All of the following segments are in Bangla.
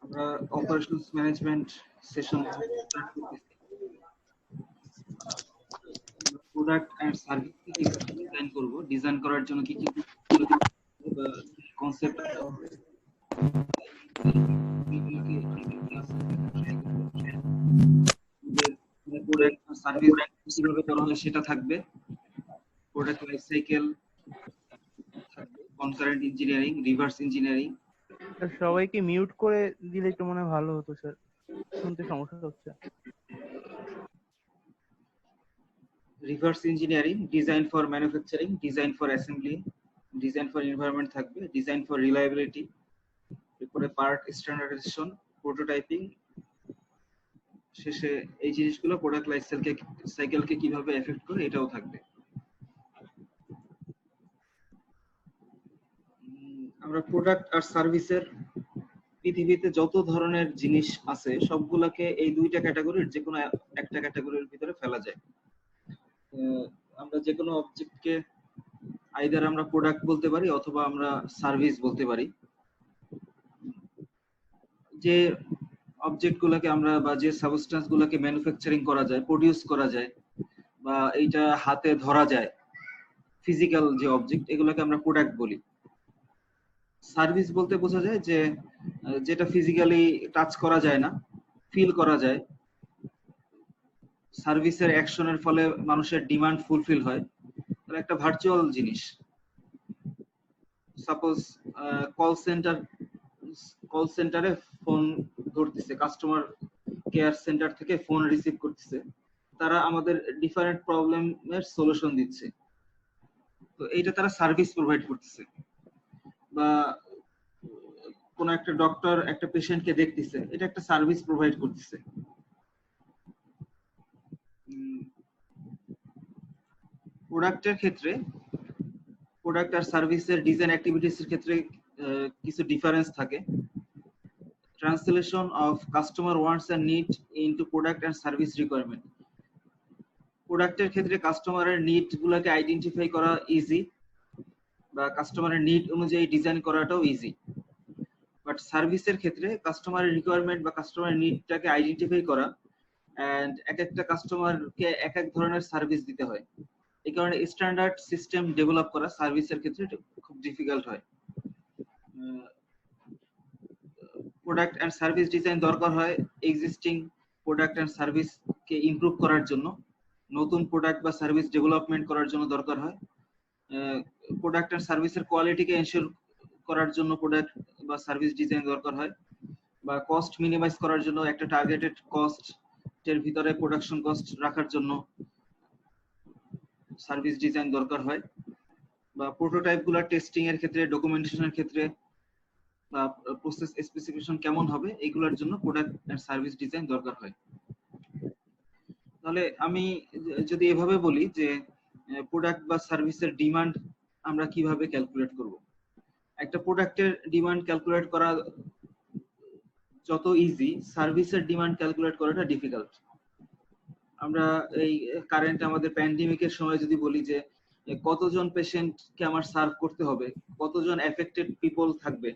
আমরা অপারেশনস ম্যানেজমেন্ট সেশন স্টার্ট করতেছি। প্রোডাক্ট এন্ড সার্ভিস কিভাবে ডিজাইন করব, ডিজাইন করার জন্য কি কি কনসেপ্ট প্রোডাক্ট সার্ভিস কিভাবে করা হয় সেটা থাকবে। প্রোডাক্ট লাইফ সাইকেল থাকবে, কনকারেন্ট ইঞ্জিনিয়ারিং, রিভার্স ইঞ্জিনিয়ারিং। সবাইকে মিউট করে দিলে তো মনে হয় ভালো হতো স্যার, শুনতে সমস্যা হচ্ছে। Reverse engineering, design for manufacturing, design for assembly, design for environment থাকবে, ডিজাইন ফর রিলায়েবিলিটি, এরপরে পার্ট স্ট্যান্ডার্ডাইজেশন, প্রোটোটাইপিং, শেষে এই জিনিসগুলো প্রোডাক্ট লাইফ সাইকেলকে কিভাবে এফেক্ট করে এটাও থাকবে। আমরা প্রোডাক্ট আর সার্ভিসের পৃথিবীতে যত ধরনের জিনিস আছে সবগুলোকে এই দুইটা ক্যাটাগরির যে কোনো একটা ক্যাটাগরির ভিতরে ফেলা যায়। আমরা যে কোনো অবজেক্টকে আইদার আমরা প্রোডাক্ট বলতে পারি অথবা আমরা সার্ভিস বলতে পারি। যে অবজেক্ট গুলোকে আমরা বা যে সাবস্টেন্স গুলোকে ম্যানুফ্যাকচারিং করা যায়, প্রডিউস করা যায়, বা এইটা হাতে ধরা যায়, ফিজিক্যাল যে অবজেক্ট, এগুলোকে আমরা প্রোডাক্ট বলি। সার্ভিস বলতে বোঝা যায় যে যেটা ফিজিক্যালি টাচ করা যায় না, ফিল করা যায়, সার্ভিসের অ্যাকশনের ফলে মানুষের ডিমান্ড ফুলফিল হয়, তাহলে একটা ভার্চুয়াল জিনিস। সাপোজ কল সেন্টারে ফোন ধরতেছে, কাস্টমার কেয়ার সেন্টার থেকে ফোন রিসিভ করতেছে, তারা আমাদের ডিফারেন্ট প্রবলেমের সলিউশন দিচ্ছে, তো এইটা তারা সার্ভিস প্রোভাইড করতেছে। বা কোন একটা ডক্টর একটা পেশেন্টকে দেখতেছে, এটা একটা সার্ভিস প্রোভাইড করতেছে। প্রোডাক্টের ক্ষেত্রে, প্রোডাক্ট আর সার্ভিসের ডিজাইন অ্যাক্টিভিটিস এর ক্ষেত্রে কিছু ডিফারেন্স থাকে। Translation of customer wants and need into product and service requirement. প্রোডাক্টের ক্ষেত্রে কাস্টমারের নিড গুলোকে আইডেন্টিফাই করা ইজি, বা কাস্টমারের নিড অনুযায়ী ডিজাইন করাটাও ইজি। বাট সার্ভিসের ক্ষেত্রে কাস্টমারের রিকোয়ারমেন্ট বা কাস্টমারের নিডটাকে আইডেন্টিফাই করা এন্ড এক একটা কাস্টমারকে এক এক ধরনের সার্ভিস দিতে হয়। এই কারণে স্ট্যান্ডার্ড সিস্টেম ডেভেলপ করা সার্ভিসের ক্ষেত্রে খুব ডিফিকাল্ট হয়। প্রোডাক্ট এন্ড সার্ভিস ডিজাইন দরকার হয় এক্সিস্টিং প্রোডাক্ট এন্ড সার্ভিসকে ইমপ্রুভ করার জন্য, নতুন প্রোডাক্ট বা সার্ভিস ডেভেলপমেন্ট করার জন্য দরকার হয়। প্রোডাক্ট এন্ড সার্ভিসের কোয়ালিটিকে এনশিওর করার জন্য প্রোডাক্ট বা সার্ভিস ডিজাইন দরকার হয়, বা কস্ট মিনিমাইজ করার জন্য একটা টার্গেটেড কস্ট এর ভিতরে প্রোডাকশন কস্ট রাখার জন্য সার্ভিস ডিজাইন দরকার হয়, বা প্রোটোটাইপ গুলো টেস্টিং এর ক্ষেত্রে, ডকুমেন্টেশনের ক্ষেত্রে, বা প্রসেস স্পেসিফিকেশন কেমন হবে, এগুলোর জন্য প্রোডাক্ট এন্ড সার্ভিস ডিজাইন দরকার হয়। তাহলে আমি যদি এভাবে বলি যে প্রোডাক্ট বা সার্ভিসের ডিমান্ড আমরা কিভাবে ক্যালকুলেট করব। একটা প্রোডাক্টের ডিমান্ড ক্যালকুলেট করা যত ইজি, সার্ভিসের ডিমান্ড ক্যালকুলেট করাটা ডিফিকাল্ট। আমরা এই কারেন্ট আমাদের প্যান্ডেমিকের সময় যদি বলি যে কতজন পেশেন্টকে আমার সার্ভ করতে হবে, কতজন এফেক্টেড পিপল থাকবে,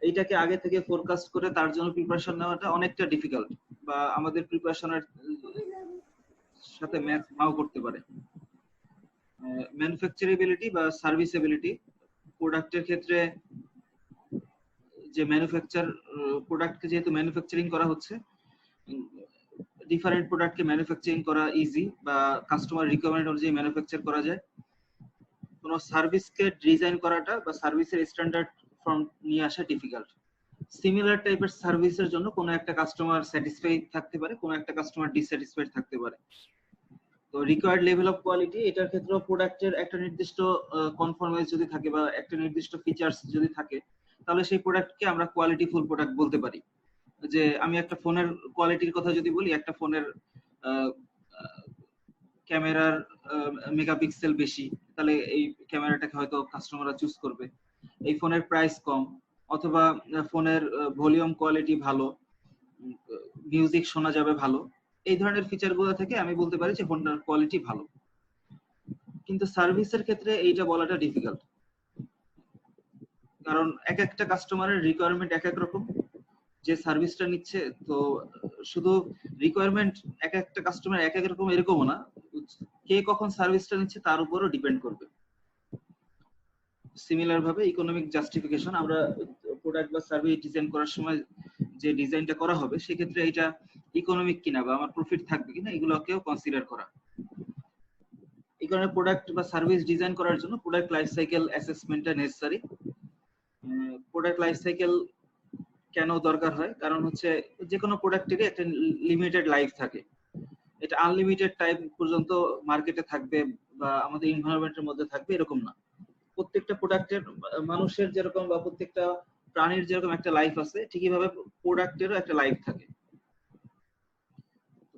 এইটাকে আগে থেকে ফোরকাস্ট করে তার জন্য প্রিপারেশন নেওয়াটা অনেকটা ডিফিকাল্ট, বা আমাদের প্রিপারেশনের সাথে ম্যাচ নাও করতে পারে। ম্যানুফ্যাকচারেবিলিটি বা সার্ভিসেবিলিটি, প্রোডাক্টের ক্ষেত্রে যে প্রোডাক্টকে যেহেতু ম্যানুফ্যাকচারিং করা হচ্ছে, ডিফারেন্ট প্রোডাক্টকে ম্যানুফ্যাকচারিং করা ইজি, বা কাস্টমার রিকোয়ারমেন্ট অনুযায়ী ম্যানুফ্যাকচার করা যায়। কোনো সার্ভিসকে ডিজাইন করাটা বা সার্ভিসের স্ট্যান্ডার্ড ফর্ম নিয়ে আসা ডিফিকাল্ট। সিমিলার টাইপের সার্ভিসের জন্য কোনো একটা কাস্টমার স্যাটিসফাই থাকতে পারে, কোনো একটা কাস্টমার ডিসস্যাটিসফাইড থাকতে পারে। তো রিকোয়ার্ড লেভেল অফ কোয়ালিটি, এটার ক্ষেত্রে প্রোডাক্টের একটা নির্দিষ্ট কনফরমেন্স যদি থাকে বা একটা নির্দিষ্ট ফিচার্স যদি থাকে, তাহলে সেই প্রোডাক্টকে আমরা কোয়ালিটিফুল প্রোডাক্ট বলতে পারি। যে আমি একটা ফোনের কোয়ালিটির কথা যদি বলি, একটা ফোনের ক্যামেরার মেগাপিক্সেল বেশি, তাহলে এই ক্যামেরাটাকে হয়তো কাস্টমাররা চুজ করবে। এই ফোনের প্রাইস কম, অথবা ফোনের ভলিউম কোয়ালিটি ভালো, মিউজিক শোনা যাবে ভালো, এই ধরনের ফিচার গুলো থেকে আমি বলতে পারি যে ফোনটার কোয়ালিটি ভালো। কিন্তু সার্ভিসের ক্ষেত্রে এইটা বলাটা ডিফিকাল্ট, কারণ এক একটা কাস্টমারের রিকোয়ারমেন্ট এক এক রকম। যে সার্ভিসটা নিচ্ছে, তো শুধু রিকোয়ারমেন্ট এক একটা কাস্টমার এক এক রকম এরকমও না, কে কখন সার্ভিসটা নিচ্ছে তার উপরও ডিপেন্ড করবে। সিমিলার ভাবে ইকোনমিক জাস্টিফিকেশন, আমরা প্রোডাক্ট বা সার্ভিস ডিজাইন করার সময় যে ডিজাইনটা করা হবে সেক্ষেত্রে এটা ইকোনমিক কিনা বা আমার প্রফিট থাকবে কিনা এগুলোকেও কনসিডার করা। এই কারণে প্রোডাক্ট বা সার্ভিস ডিজাইন করার জন্য প্রোডাক্ট লাইফ সাইকেল অ্যাসেসমেন্টটা নেসেসারি। প্রোডাক্ট লাইফ সাইকেল কেন দরকার হয়? কারণ হচ্ছে যে কোনো প্রোডাক্টেরই একটা লিমিটেড লাইফ থাকে, এটা আনলিমিটেড টাইম পর্যন্ত মার্কেটে থাকবে বা আমাদের এনভায়রনমেন্টের মধ্যে থাকবে এরকম না। প্রত্যেকটা প্রোডাক্টের, মানুষের যেরকম বা প্রত্যেকটা প্রাণীর যেরকম একটা লাইফ আছে, ঠিকই ভাবে প্রোডাক্টেরও একটা লাইফ থাকে।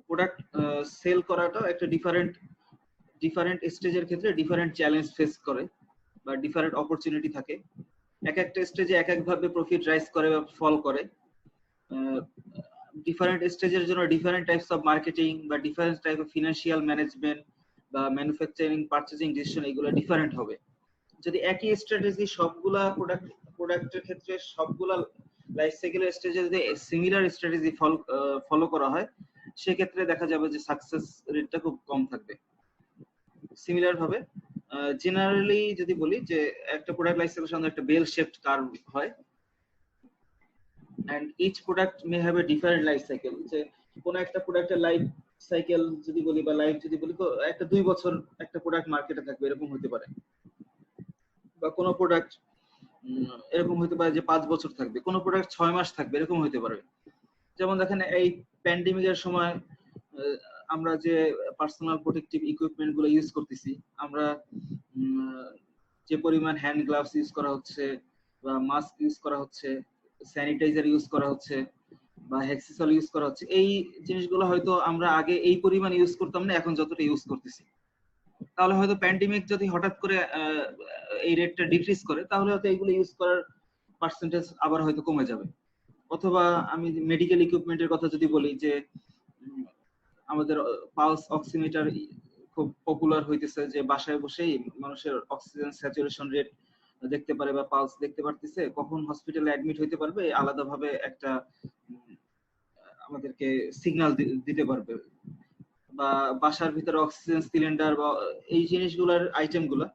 প্রোডাক্ট সেল করাটা একটা ডিফারেন্ট স্টেজের ক্ষেত্রে ডিফারেন্ট চ্যালেঞ্জ ফেস করে বা ডিফারেন্ট অপরচুনিটি থাকে। এক একটা স্টেজে এক একভাবে প্রফিট রাইজ করে বা ফল করে। ডিফারেন্ট স্টেজের জন্য ডিফারেন্ট টাইপস অফ মার্কেটিং বা different type of financial management বা ম্যানুফ্যাকচারিং পারচেজিং ডিসিশন এগুলো ডিফারেন্ট হবে। যদি একই স্ট্র্যাটেজি সবগুলা প্রোডাক্টের ক্ষেত্রে সবগুলা লাইফ সাইকেলের স্টেজে যদি সিমিলার স্ট্র্যাটেজি ফলো করা হয়, সেক্ষেত্রে দেখা যাবে যে সাকসেস রেটটা খুব কম থাকবে। সিমিলার ভাবে জেনারেলি যদি বলি যে একটা প্রোডাক্ট লাইফ সাইকেল সাধারণত একটা বেল শেপড কার্ভ হয়, and each product may have a different life cycle. যে কোন একটা প্রোডাক্টের লাইফ সাইকেল যদি বলি বা লাইফ যদি বলি, তো একটা 2 বছর একটা প্রোডাক্ট মার্কেটে থাকবে এরকম হতে পারে, বা কোন প্রোডাক্ট এরকম হতে পারে যে 5 বছর থাকবে, কোন প্রোডাক্ট 6 মাস থাকবে, এরকম হতে পারে। যেমন দেখেন এই প্যান্ডেমিকের সময় আমরা যে পার্সোনাল প্রোটেক্টিভ ইকুইপমেন্ট গুলো ইউজ করতেছি, আমরা যে পরিমাণ হ্যান্ড গ্লাভস ইউজ করা হচ্ছে বা মাস্ক ইউজ করা হচ্ছে, স্যানিটাইজার ইউজ করা হচ্ছে বা হেক্সিসল ইউজ করা হচ্ছে, এই জিনিসগুলো হয়তো আমরা আগে এই পরিমাণ ইউজ করতাম না, এখন যতটা ইউজ করতেছি। তাহলে হয়তো প্যান্ডেমিক যদি হঠাৎ করে এই রেটটা ডিক্রিজ করে, তাহলে হয়তো এইগুলো ইউজ করার পার্সেন্টেজ আবার হয়তো কমে যাবে। অথবা আমি মেডিকেল ইকুইপমেন্টের কথা যদি বলি, যে আমাদের পালস অক্সিমিটার খুব পপুলার হইতেছে, যে বাসায় বসেই মানুষের অক্সিজেন স্যাচুরেশন রেট দেখতে পারে বা পালস দেখতে পারতেছে, কখন হসপিটালে অ্যাডমিট হইতে পারবে আলাদাভাবে একটা আমাদেরকে সিগন্যাল দিতে পারবে, বা বাসার ভিতরে অক্সিজেন সিলিন্ডার বা এই জিনিসগুলোর আইটেমগুলো।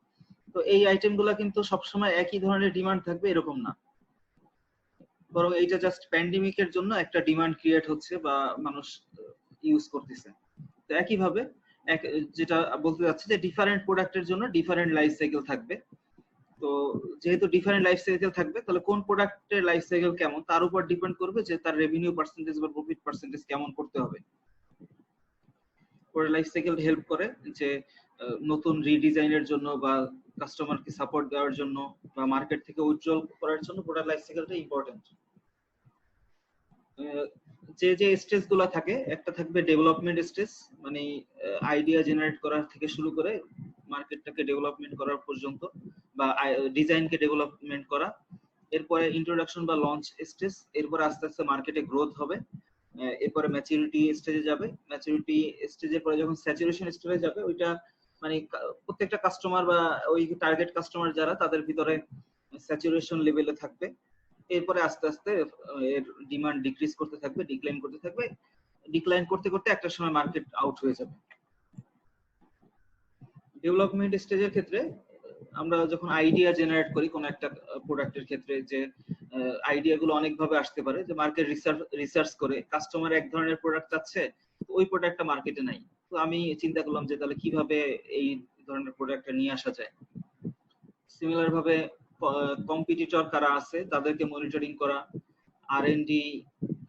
তো এই আইটেমগুলো কিন্তু সবসময় একই ধরনের ডিমান্ড থাকবে এরকম না, বরং এইটা জাস্ট প্যান্ডেমিকের জন্য একটা ডিমান্ড ক্রিয়েট হচ্ছে বা মানুষ ইউজ করতেছে। তো একইভাবে যেটা বলতে যাচ্ছে যে ডিফারেন্ট প্রোডাক্টের জন্য ডিফারেন্ট লাইফ সাইকেল থাকবে। তো যেহেতু ডিফারেন্ট লাইফ সাইকেল থাকবে, তাহলে কোন প্রোডাক্টের লাইফ সাইকেল কেমন তার উপর ডিপেন্ড করবে যে তার রেভিনিউ পার্সেন্টেজ বা প্রফিট পার্সেন্টেজ কেমন করতে হবে। প্রোডাক্ট লাইফ সাইকেল হেল্প করে যে নতুন রিডিজাইনের জন্য বা কাস্টমারকে সাপোর্ট দেওয়ার জন্য বা মার্কেট থেকে উজ্জ্বল করার জন্য প্রোডাক্ট লাইফ সাইকেলটা ইম্পর্টেন্ট। যে যে স্টেজ গুলো থাকে, একটা থাকবে ডেভেলপমেন্ট স্টেজ, মানে আইডিয়া জেনারেট করার থেকে শুরু করে মার্কেটটাকে ডেভেলপমেন্ট করার পর্যন্ত বা ডিজাইনকে ডেভেলপমেন্ট করা। এরপরে ইন্ট্রোডাকশন বা লঞ্চ স্টেজ, এরপরে আস্তে আস্তে মার্কেটে গ্রোথ হবে, এরপরে ম্যাচুরিটি স্টেজে যাবে। ম্যাচুরিটি স্টেজের পরে যখন স্যাচুরেশন স্টেজে যাবে, ওইটা মানে প্রত্যেকটা কাস্টমার বা ওই টার্গেট কাস্টমার যারা, তাদের ভিতরে স্যাচুরেশন লেভেলে থাকবে। এরপরে আস্তে আস্তে এর ডিমান্ড ডিক্রিজ করতে থাকবে, ডিক্লাইন করতে থাকবে, ডিক্লাইন করতে করতে একটা সময় মার্কেট আউট হয়ে যাবে। ডেভেলপমেন্ট স্টেজের ক্ষেত্রে আমরা যখন আইডিয়া জেনারেট করি কোন একটা প্রোডাক্টের ক্ষেত্রে, যে আইডিয়া গুলো অনেক ভাবে আসতে পারে, যে মার্কেট রিসার্চ করে কাস্টমার এক ধরনের প্রোডাক্ট চাচ্ছে, ওই প্রোডাক্টটা মার্কেটে নাই, তো আমি চিন্তা করলাম যে তাহলে কিভাবে এই ধরনের প্রোডাক্টটা নিয়ে আসা যায়। সিমিলার ভাবে কম্পিটিটর কারা আছে তাদেরকে মনিটরিং করা, আর&ডি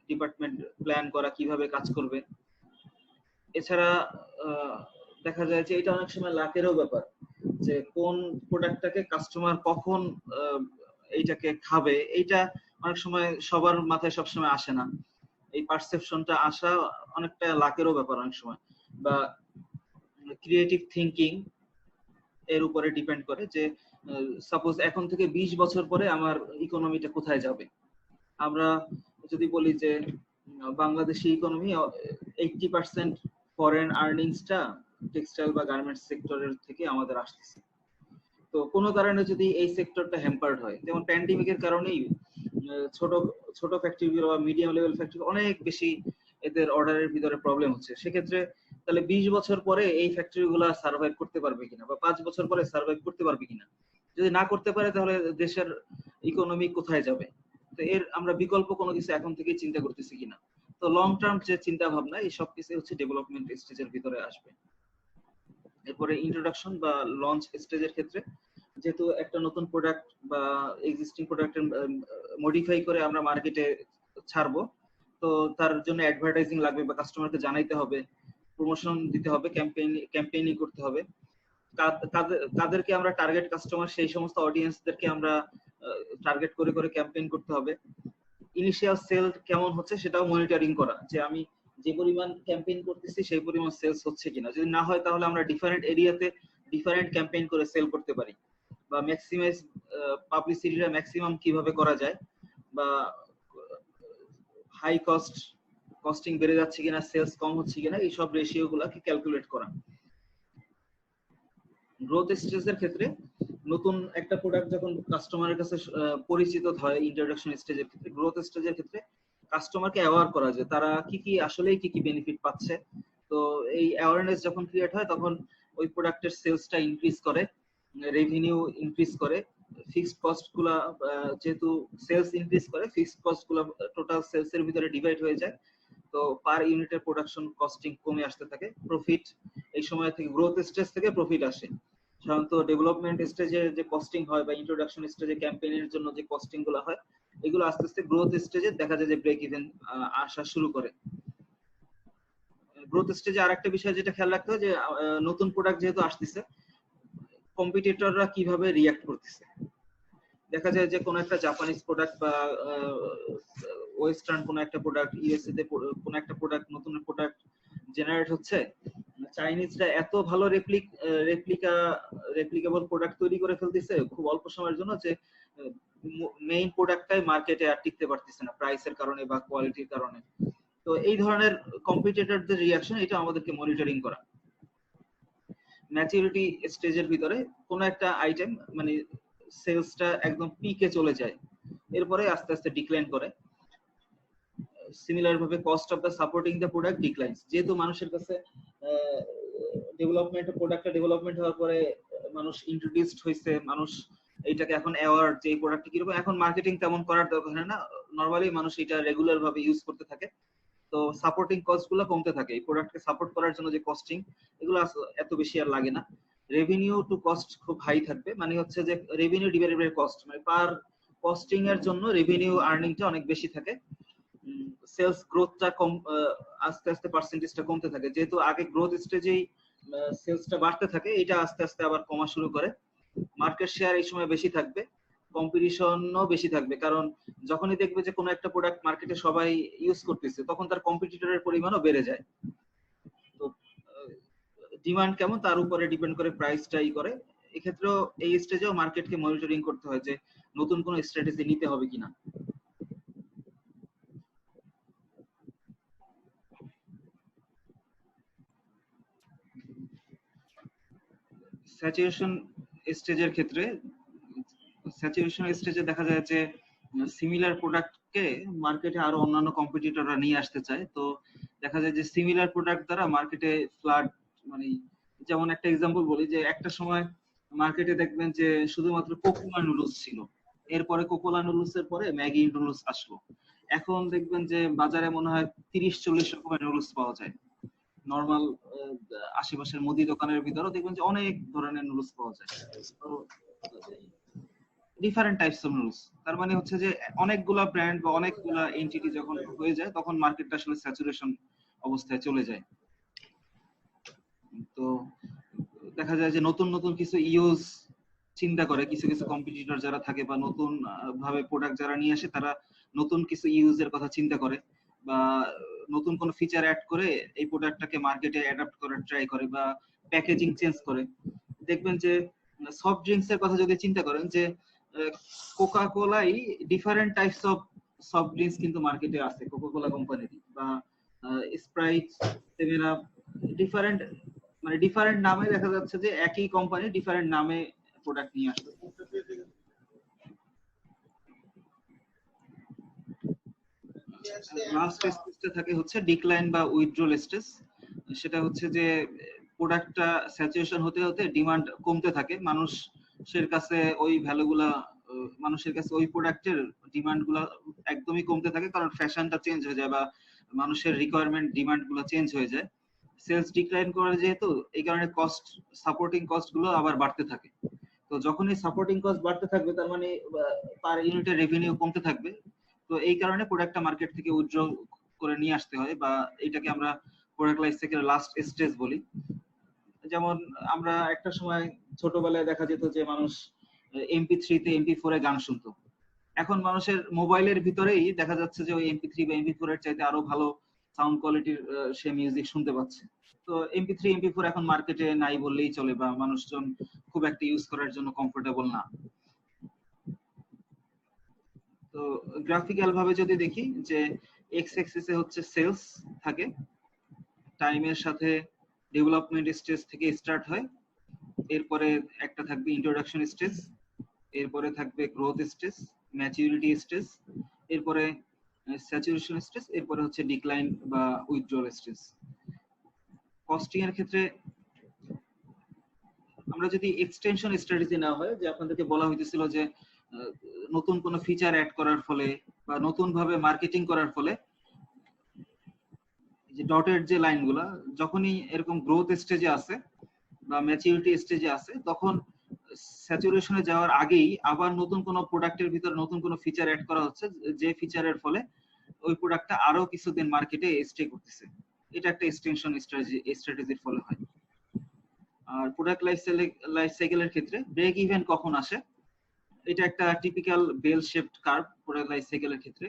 ডিপার্টমেন্ট প্ল্যান করা কিভাবে কাজ করবে। এছাড়া দেখা যায় যে এটা অনেক সময় লাকেরও ব্যাপার, যে কোন প্রোডাক্টটাকে কাস্টমার কখন এইটাকে খাবে, এইটা অনেক সময় সবার মাথায় সবসময় আসে না। এই পারসেপশনটা আসা অনেকটা লাকেরও ব্যাপার অনেক সময়, বা ক্রিয়েটিভ থিঙ্কিং এর উপরে ডিপেন্ড করে, যে সাপোজ এখন থেকে 20 বছর পরে আমার ইকোনমিটা কোথায় যাবে। আমরা যদি বলি যে বাংলাদেশি ইকোনমি 80% ফরেন আর্নিংসটা টেক্সটাইল বা গার্মেন্টস সেক্টরের থেকে আমাদের আসতেছে। তো কোনো কারণে যদি এই সেক্টরটা হ্যাম্পার্ড হয়, যেমন প্যান্ডেমিকের কারণেই ছোট ছোট ফ্যাক্টরিগুলো বা মিডিয়াম লেভেল ফ্যাক্টরি অনেক বেশি এদের অর্ডারের ভিতরে প্রবলেম হচ্ছে, সেক্ষেত্রে তাহলে 20 বছর পরে এই ফ্যাক্টরিগুলো সার্ভাইভ করতে পারবে কিনা, বা 5 বছর পরে সার্ভাইভ করতে পারবে কিনা। যদি না করতে পারে তাহলে দেশের ইকোনমি কোথায় যাবে? তো এর আমরা বিকল্প কোনো কিছু এখন থেকেই চিন্তা করতেছি কিনা। তো লং টার্ম যে চিন্তা ভাবনা, এই সব কিছু হচ্ছে ডেভেলপমেন্ট স্টেজের ভিতরে আসবে। এরপরে ইন্ট্রোডাকশন বা লঞ্চ স্টেজের ক্ষেত্রে, যেহেতু একটা নতুন প্রোডাক্ট বা এক্সিস্টিং প্রোডাক্টের মডিফাই করে আমরা মার্কেটে ছাড়বো, তো তার জন্য অ্যাডভার্টাইজিং লাগবে বা কাস্টমারকে জানাইতে হবে, প্রমোশন দিতে হবে, ক্যাম্পেইনিং করতে হবে। কাদেরকে আমরা টার্গেট কাস্টমার, সেই সমস্ত অডিয়েন্সদেরকে আমরা টার্গেট করে করে ক্যাম্পেইন করতে হবে। ইনিশিয়াল সেল কেমন হচ্ছে সেটাও মনিটরিং করা, যে আমি যে পরিমাণ ক্যাম্পেইন করতেছি সেই পরিমাণ সেলস হচ্ছে কিনা। যদি না হয় তাহলে আমরা ডিফারেন্ট এরিয়াতে ডিফারেন্ট ক্যাম্পেইন করে সেল করতে পারি, বা ম্যাক্সিমাইজ পাবলিসিটিটা ম্যাক্সিমাম কিভাবে করা যায়, বা হাই কস্টিং বেড়ে যাচ্ছে কিনা, সেলস কম হচ্ছে কিনা, এই সব রেশিও গুলাকে ক্যালকুলেট করা। গ্রোথ স্টেজের ক্ষেত্রে নতুন একটা প্রোডাক্ট যখন কাস্টমারের কাছে পরিচিত হয়, ইন্ট্রোডাকশন স্টেজের ক্ষেত্রে, গ্রোথ স্টেজের ক্ষেত্রে কাস্টমারকে অ্যাওয়ার করা যায় তারা কি আসলেই কি বেনিফিট পাচ্ছে। তো এই অ্যাওয়ারনেস যখন ক্রিয়েট হয় তখন ওই প্রোডাক্টের সেলসটা ইনক্রিজ করে, রেভিনিউ ইনক্রিজ করে, ফিক্সড কস্ট গুলা যেহেতু সেলস ইনক্রিজ করে, ফিক্সড কস্ট গুলা টোটাল সেলস এর ভিতরে ডিভাইড হয়ে যায়, তো পার ইউনিটের প্রোডাকশন কস্টিং কমে আসতে থাকে, প্রফিট এই সময় থেকে, গ্রোথ স্টেজ থেকে প্রফিট আসে। সাধারণত ডেভেলপমেন্ট স্টেজে যে কস্টিং হয় বা ইন্ট্রোডাকশন স্টেজে ক্যাম্পেইনের জন্য যে কস্টিং গুলো হয়, এগুলো আস্তে আস্তে গ্রোথ স্টেজে দেখা যায় যে ব্রেক ইভেন আসা শুরু করে। গ্রোথ স্টেজে আরেকটা বিষয় যেটা খেয়াল রাখতে হয় যে নতুন প্রোডাক্ট যেহেতু আসতেছে, কম্পিটিটররা কিভাবে রিঅ্যাক্ট করতেছে। দেখা যায় যে কোনো একটা জাপানিজ প্রোডাক্ট বা ওয়েস্টার্ন কোনো একটা প্রোডাক্ট, ইউএসএ তে কোনো একটা প্রোডাক্ট, নতুন প্রোডাক্ট জেনারেট হচ্ছে, চাইনিজরা এত ভালো রেপ্লিকেবল প্রোডাক্ট তৈরি করে ফেলতেছে খুব অল্প সময়ের জন্য, যে মেইন প্রোডাক্টটাই মার্কেটে আর টিকতে পারতেছে না প্রাইসের কারণে বা কোয়ালিটির কারণে। তো এই ধরনের কম্পিটিটরদের রিঅ্যাকশন, এটা আমাদেরকে মনিটরিং করা। ম্যাচুরিটি স্টেজের ভিতরে কোনো একটা আইটেম মানে সেলসটা একদম পিকে চলে যায়, এরপরে আস্তে আস্তে ডিক্লাইন করে। সিমিলার ভাবে cost of the supporting the product declines, যেহেতু মানুষের কাছে প্রোডাক্টটা ডেভেলপমেন্ট হওয়ার পরে মানুষ ইন্ট্রোডিউসড হয়েছে, মানুষ এইটাকে এখন অ্যাওয়ার্ড যে এই প্রোডাক্টটা কিরকম, এখন মার্কেটিং তেমন করার দরকার হয় না, নরমালি মানুষ এটা রেগুলার ভাবে ইউজ করতে থাকে। তো সাপোর্টিং কস্ট গুলো কমতে থাকে, এই প্রোডাক্টকে সাপোর্ট করার জন্য যে কস্টিং, এগুলো এত বেশি আর লাগে না। রেভিনিউ টু কস্ট খুব হাই থাকবে, মানে হচ্ছে যে রেভিনিউ ডিভাইডেড বাই কস্ট, মানে পার কস্টিং এর জন্য রেভিনিউ আর্নিংটা অনেক বেশি থাকে। সেলস গ্রোথটা কম, আস্তে আস্তে পার্সেন্টেজটা কমতে থাকে, যেহেতু আগে গ্রোথ স্টেজেই সেলসটা বাড়তে থাকে, এটা আস্তে আস্তে আবার কমা শুরু করে। মার্কেট শেয়ার এই সময় বেশি থাকবে, কম্পিটিশনও বেশি থাকবে, কারণ যখনই দেখবে যে কোনো একটা প্রোডাক্ট মার্কেটে সবাই ইউজ করতেছে, তখন তার কম্পিটিটরের পরিমাণও বেড়ে যায়। তো ডিমান্ড কেমন তার উপরে ডিপেন্ড করে প্রাইসটাই করে। এক্ষেত্রেও এই স্টেজেও মার্কেটকে মনিটরিং করতে হয় যে নতুন কোনো স্ট্র্যাটেজি নিতে হবে কিনা। স্যাচুরেশন স্টেজের ক্ষেত্রে, স্যাচুরেশন স্টেজে দেখা যায় যে সিমিলার প্রোডাক্টকে মার্কেটে আরো অন্যান্য কম্পিটিটররা নিয়ে আসতে চায়। তো দেখা যায় যে সিমিলার প্রোডাক্ট দ্বারা মার্কেটে ফ্লাড, মানে যেমন একটা এক্সাম্পল বলি, যে একটা সময় মার্কেটে দেখবেন যে শুধুমাত্র কোকোলা নুডলস ছিল, এরপরে কোকোলা নুডলস এর পরে ম্যাগি নুডলস আসলো, এখন দেখবেন যে বাজারে মনে হয় 30-40 রকমের নুডলস পাওয়া যায়। নরমাল আশেপাশের মুদি দোকানের ভিতরেও দেখবেন যে অনেক ধরনের নুডলস পাওয়া যায়। তো ডিফারেন্ট টাইপস অফ নুডলস, তার মানে হচ্ছে যে অনেকগুলা ব্র্যান্ড বা অনেকগুলা এন্টিটি যখন হয়ে যায়, তখন মার্কেটটা আসলে স্যাচুরেশন অবস্থায় চলে যায়। তো দেখা যায় যে নতুন নতুন কিছু ইউজ চিন্তা করে কিছু কিছু কম্পিটিটর যারা থাকে, বা নতুন ভাবে প্রোডাক্ট যারা নিয়ে আসে, তারা নতুন কিছু ইউজের কথা চিন্তা করে, বা নতুন কোন ফিচার অ্যাড করে এই প্রোডাক্টটাকে মার্কেটে অ্যাডাপ্ট করার ট্রাই করে, বা প্যাকেজিং চেঞ্জ করে। দেখবেন যে সফট ড্রিঙ্কস এর কথা যদি চিন্তা করেন, যে কোকা কোলাই different types of soft drinks কিন্তু মার্কেটে আছে, কোকা কোলা কোম্পানির, বা স্প্রাইট, সেভেন আপ, ডিফারেন্ট মানে ডিফারেন্ট নামে দেখা যাচ্ছে যে একই কোম্পানি ডিফারেন্ট নামে প্রোডাক্ট নিয়ে আসছে। লাস্ট স্টেজটা থাকে হচ্ছে ডিক্লাইন বা উইথড্রল স্টেজ। সেটা হচ্ছে যে প্রোডাক্টটা স্যাচুরেশন হতে হতে ডিমান্ড কমতে থাকে, মানুষের কাছে ওই ভ্যালুগুলা মানুষের কাছে ওই প্রোডাক্টের ডিমান্ড গুলা একদমই কমতে থাকে, কারণ ফ্যাশনটা চেঞ্জ হয়ে যায় বা মানুষের রিকোয়ারমেন্ট ডিমান্ড গুলো চেঞ্জ হয়ে যায়। সেলস ডিক্লাইন করে যেহেতু, এই কারণে কস্ট, সাপোর্টিং কস্ট গুলো আবার বাড়তে থাকে। তো যখনই সাপোর্টিং কস্ট বাড়তে থাকবে তার মানে পার ইউনিটের রেভিনিউ কমতে থাকবে। তো এই কারণে প্রোডাক্টটা মার্কেট থেকে উইথড্র করে নিয়ে আসতে হয়, বা এটাকে আমরা প্রোডাক্ট লাইফ সাইকেলের লাস্ট স্টেজ বলি। যেমন আমরা একটা সময় ছোটবেলায় দেখা যেত যে মানুষ MP3 তে MP4 এ গান শুনতো। এখন মানুষের মোবাইলের ভিতরেই দেখা যাচ্ছে যে ওই MP3 বা MP4 এর চাইতে আরো ভালো সাউন্ড কোয়ালিটির সে মিউজিক শুনতে পাচ্ছে। তো MP3 MP4 এখন মার্কেটে নাই বললেই চলে, বা মানুষজন খুব একটা ইউজ করার জন্য কমফোর্টেবল না। তো গ্রাফিক্যাল ভাবে যদি দেখি যে এক্স অ্যাক্সিসে হচ্ছে সেলস থাকে, টাইমের সাথে ডেভেলপমেন্ট স্টেজ থেকে স্টার্ট হয়, এরপরে একটা থাকবে ইন্ট্রোডাকশন স্টেজ, এরপরে থাকবে গ্রোথ স্টেজ, ম্যাচুরিটি স্টেজ, এরপরে স্যাচুরেশন স্টেজ, এরপরে হচ্ছে ডিক্লাইন বা উইথড্রল স্টেজ। কস্টিং এর ক্ষেত্রে আমরা যদি এক্সটেনশন স্ট্র্যাটেজি না হয়, যে আপনাদেরকে বলা হইতেছিল যে নতুন কোনো ফিচার অ্যাড করার ফলে বা নতুন ভাবে মার্কেটিং করার ফলে যে ডটেড যে লাইনগুলা যখনই এরকম গ্রোথ স্টেজে আছে বা ম্যাচুরিটি স্টেজে আছে, তখন স্যাচুরেশনে যাওয়ার আগেই আবার নতুন কোনো প্রোডাক্টের ভিতর নতুন কোনো ফিচার অ্যাড করা হচ্ছে, যে ফিচারের ফলে ওই প্রোডাক্টটা আরো কিছুদিন মার্কেটে স্টে করতেছে। এটা একটা এক্সটেনশন স্ট্র্যাটেজির ফলে হয়। আর প্রোডাক্ট লাইফ সাইকেলের ক্ষেত্রে ব্রেক ইভেন কখন আসে, এটা একটা typical bell shaped curve product life সাইকেলের ক্ষেত্রে।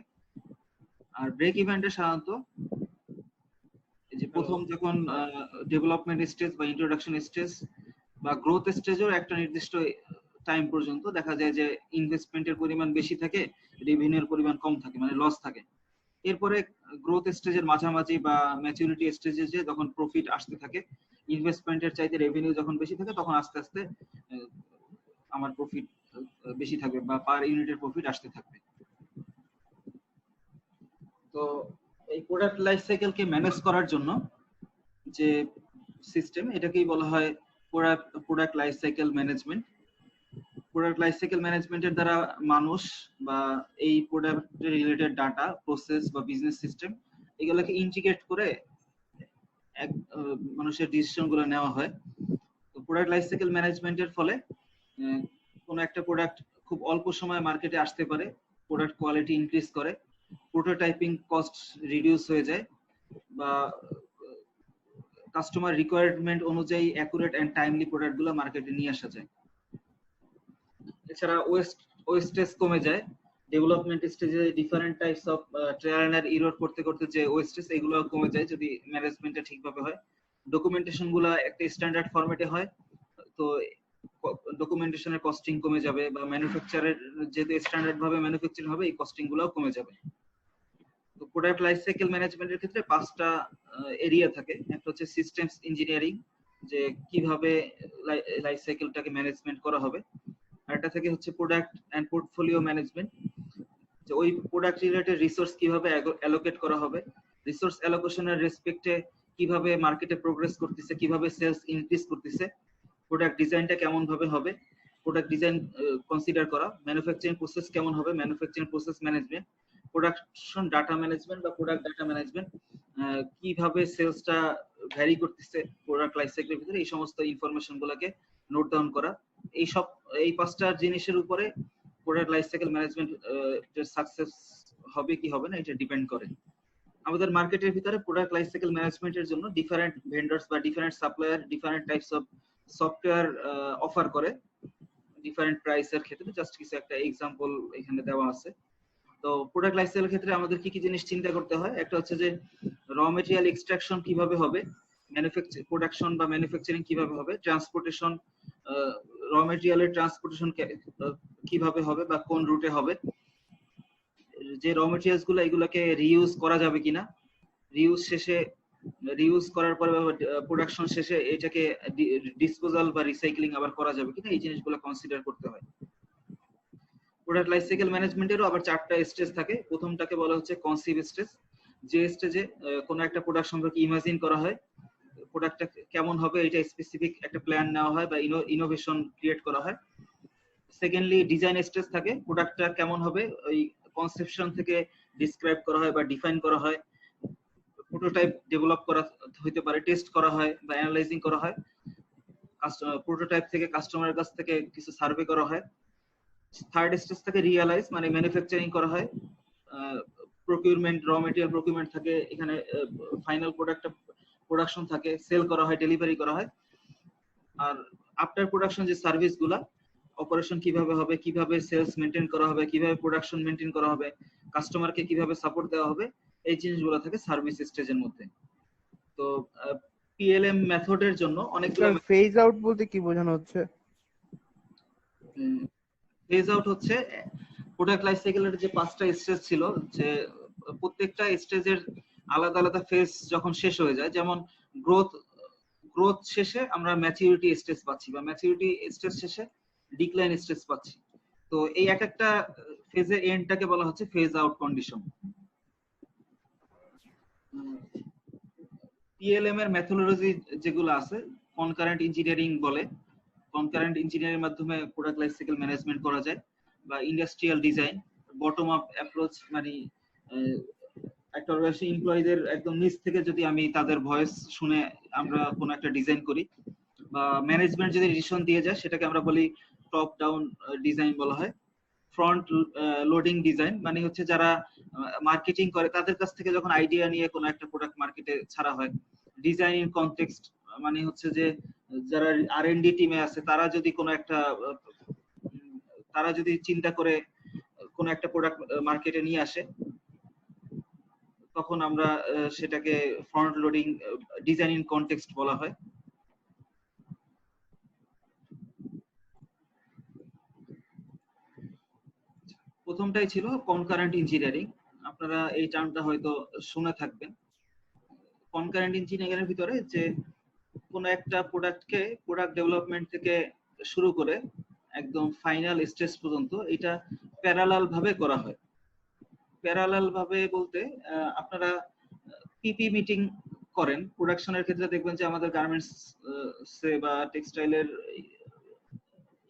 আর ব্রেক ইভেন্টে সাধারণত যে প্রথম যখন ডেভেলপমেন্ট স্টেজ বা ইন্ট্রোডাকশন স্টেজ বা গ্রোথ স্টেজেও একটা নির্দিষ্ট টাইম পর্যন্ত দেখা যায় যে ইনভেস্টমেন্টের পরিমাণ বেশি থাকে, রেভিনিউর পরিমাণ কম থাকে, মানে লস থাকে। এরপরে গ্রোথ স্টেজের মাঝামাঝি বা ম্যাচুরিটি স্টেজে যে যখন প্রফিট আসতে থাকে, ইনভেস্টমেন্টের চাইতে রেভিনিউ যখন বেশি থাকে, তখন আস্তে আস্তে আমার প্রফিট বেশি থাকবে বা পার ইউনিটের প্রফিট আসতে থাকবে। তো এই প্রোডাক্ট লাইফ সাইকেলকে ম্যানেজ করার জন্য যে সিস্টেম, এটাকেই বলা হয় product life cycle management. Product life cycle ম্যানেজমেন্টের দ্বারা মানুষ বা এই প্রোডাক্ট রিলেটেড ডাটা, প্রসেস বা বিজনেস সিস্টেম এগুলোকে ইন্টিগ্রেট করে এক মানুষের ডিসিশন গুলো নেওয়া হয়। তো প্রোডাক্ট লাইফ সাইকেল ম্যানেজমেন্টের ফলে কোন একটা প্রোডাক্ট খুব অল্প সময়ে মার্কেটে আসতে পারে, প্রোডাক্ট কোয়ালিটি ইনক্রিজ করে, প্রোটোটাইপিং কস্ট রিডিউস হয়ে যায়, বা কাস্টমার রিকোয়ারমেন্ট অনুযায়ী অ্যাকুরেট এন্ড টাইমলি প্রোডাক্ট গুলো মার্কেটে নিয়ে আসা যায়। এছাড়া ওয়েস্টেজ কমে যায়। ডেভেলপমেন্ট স্টেজে different types of trial and error করতে করতে যে ওয়েস্টেজ, এগুলো কমে যায় যদি ম্যানেজমেন্টটা ঠিকভাবে হয়। ডকুমেন্টেশন গুলো একটা স্ট্যান্ডার্ড ফরম্যাটে হয়, তো ডকুমেন্টেশনের কস্টিং কমে যাবে, বা ম্যানুফ্যাকচারের যেহেতু স্ট্যান্ডার্ড ভাবে ম্যানুফ্যাকচারিং হবে, এই কস্টিং গুলোও কমে যাবে। তো প্রোডাক্ট লাইফ সাইকেল ম্যানেজমেন্টের ক্ষেত্রে 5টা এরিয়া থাকে। একটা হচ্ছে সিস্টেমস ইঞ্জিনিয়ারিং, যে কিভাবে লাইফ সাইকেলটাকে ম্যানেজমেন্ট করা হবে। আরেকটা থেকে হচ্ছে প্রোডাক্ট এন্ড পোর্টফোলিও ম্যানেজমেন্ট, যে ওই প্রোডাক্ট রিলেটেড রিসোর্স কিভাবে অ্যালোকেট করা হবে, রিসোর্স অ্যালোকেশনের রেসপেক্টে কিভাবে মার্কেটে প্রোগ্রেস করতেছে, কিভাবে সেলস ইনক্রিজ করতেছে, প্রোডাক্ট ডিজাইনটা কেমন ভাবে হবে, প্রোডাক্ট ডিজাইন কনসিডার করা, ম্যানুফ্যাকচারিং প্রসেস কেমন হবে, manufacturing process management, production data management বা প্রোডাক্ট ডাটা ম্যানেজমেন্ট, কিভাবে সেলসটা ভ্যারি করতেছে প্রোডাক্ট লাইফ সাইকেলের ভিতরে, এই সমস্ত ইনফরমেশন গুলোকে নোট ডাউন করা। এই 5টা জিনিসের উপরে product life cycle management success হবে কি হবে না, এটা ডিপেন্ড করে। আমাদের মার্কেটের ভিতরে প্রোডাক্ট লাইফ সাইকেল ম্যানেজমেন্টের জন্য ডিফারেন্ট ভেন্ডার্স বা different supplier different types of software offer করে ডিফারেন্ট প্রাইসের ক্ষেত্রে। জাস্ট কিছু একটা এক্সাম্পল এখানে দেওয়া আছে। তো প্রোডাক্ট লাইফ সাইকেলের ক্ষেত্রে আমাদের কি কি জিনিস চিন্তা করতে হয়, একটা হচ্ছে যে র মেটেরিয়াল এক্সট্রাকশন কিভাবে হবে, প্রোডাকশন বা ম্যানুফ্যাকচারিং কিভাবে হবে, ট্রান্সপোর্টেশন, র মেটেরিয়ালের ট্রান্সপোর্টেশন কিভাবে হবে বা কোন রুটে হবে, যে র মেটেরিয়ালস গুলো এগুলোকে রিইউজ করা যাবে কিনা, রিইউজ শেষে রিউজ করার পরে প্রোডাকশন শেষে এটাকে ডিসপোজাল বা রিসাইক্লিং আবার করা যাবে কিনা এই জিনিসগুলো কনসিডার করতে হয়। প্রোডাক্ট লাইফ সাইকেল ম্যানেজমেন্টেরও আবার 4টা স্টেজ থাকে। প্রথমটাকে বলা হচ্ছে কনসিভ স্টেজ, যে স্টেজে কোনো একটা প্রোডাক্ট সম্পর্কে ইমাজিন করা হয়, প্রোডাক্টটা কেমন হবে এটা স্পেসিফিক একটা প্ল্যান নেওয়া হয় বা ইনোভেশন ক্রিয়েট করা হয়। সেকেন্ডলি ডিজাইন স্টেজ থাকে, প্রোডাক্টটা কেমন হবে ওই কনসেপশন থেকে ডিসক্রাইব করা হয় বা ডিফাইন করা হয়, প্রোটোটাইপ ডেভেলপ করা হতে পারে, টেস্ট করা হয় বা অ্যানালাইজিং করা হয়, প্রোটোটাইপ থেকে কাস্টমারের কাছ থেকে কিছু সার্ভে করা হয়। থার্ড স্টেজ থেকে রিয়ালাইজ মানে ম্যানুফ্যাকচারিং করা হয়, প্রকিউরমেন্ট, র মেটেরিয়াল প্রকিউরমেন্ট থাকে, এখানে ফাইনাল প্রোডাক্টটা প্রোডাকশন থাকে, সেল করা হয়, ডেলিভারি করা হয়। আর আফটার প্রোডাকশন যে সার্ভিস গুলা, অপারেশন কিভাবে হবে, কিভাবে সেলস মেনটেন করা হবে, কিভাবে প্রোডাকশন মেনটেন করা হবে, কাস্টমারকে কিভাবে সাপোর্ট দেওয়া হবে, এই জিনিসগুলো থাকে সার্ভিস স্টেজের মধ্যে। তো পিএলএম মেথডের জন্য অনেকগুলো ফেজ আউট বলতে কি বোঝানো হচ্ছে? ফেজ আউট হচ্ছে প্রোডাক্ট লাইফ সাইকেলের যে 5টা স্টেজ ছিল, যে প্রত্যেকটা স্টেজের আলাদা আলাদা ফেজ যখন শেষ হয়ে যায়, যেমন গ্রোথ শেষে আমরা ম্যাচুরিটি স্টেজ পাচ্ছি বা ম্যাচুরিটি স্টেজ শেষে ডিক্লাইন স্টেজ পাচ্ছি। তো এই এক একটা ফেজের এন্ডটাকে বলা হচ্ছে ফেজ আউট কন্ডিশন। পিএলএম এর মেথোডোলজি যেগুলো আছে, কনকারেন্ট ইঞ্জিনিয়ারিং বলে, কনকারেন্ট ইঞ্জিনিয়ারিং মাধ্যমে প্রোডাক্ট লাইফ সাইকেল ম্যানেজমেন্ট করা যায়, বা industrial design, bottom up approach, মানে একটা অর্গানাইজেশন এমপ্লয়ীদের একদম নিচ থেকে যদি আমি তাদের ভয়েস শুনে আমরা কোনো একটা ডিজাইন করি, বা ম্যানেজমেন্ট যদি ডিসিশন দিয়ে যায় সেটাকে আমরা বলি টপ ডাউন ডিজাইন বলা হয়। ফ্রন্ট লোডিং ডিজাইন মানে হচ্ছে যারা মার্কেটিং করে তাদের কাছ থেকে যখন আইডিয়া নিয়ে কোনো একটা প্রোডাক্ট মার্কেটে ছাড়া হয়। ডিজাইন ইন কনটেক্সট মানে হচ্ছে যে যারা আর&ডি টিমে আছে তারা যদি কোনো একটা তারা যদি চিন্তা করে কোনো একটা প্রোডাক্ট মার্কেটে নিয়ে আসে, তখন আমরা সেটাকে front loading design in context বলা হয়। প্রথমটাই ছিল কনকারেন্ট ইঞ্জিনিয়ারিং, আপনারা এই টার্মটা হয়তো শুনে থাকবেন। কনকারেন্ট ইঞ্জিনিয়ারিং এর ভিতরে যে কোন একটা প্রোডাক্টকে প্রোডাক্ট ডেভেলপমেন্ট থেকে শুরু করে একদম ফাইনাল স্টেজ পর্যন্ত এটা প্যারালাল ভাবে করা হয়। প্যারালাল ভাবে বলতে আপনারা পিপি মিটিং করেন প্রোডাকশনের ক্ষেত্রে, দেখবেন যে আমাদের গার্মেন্টস বা টেক্সটাইলের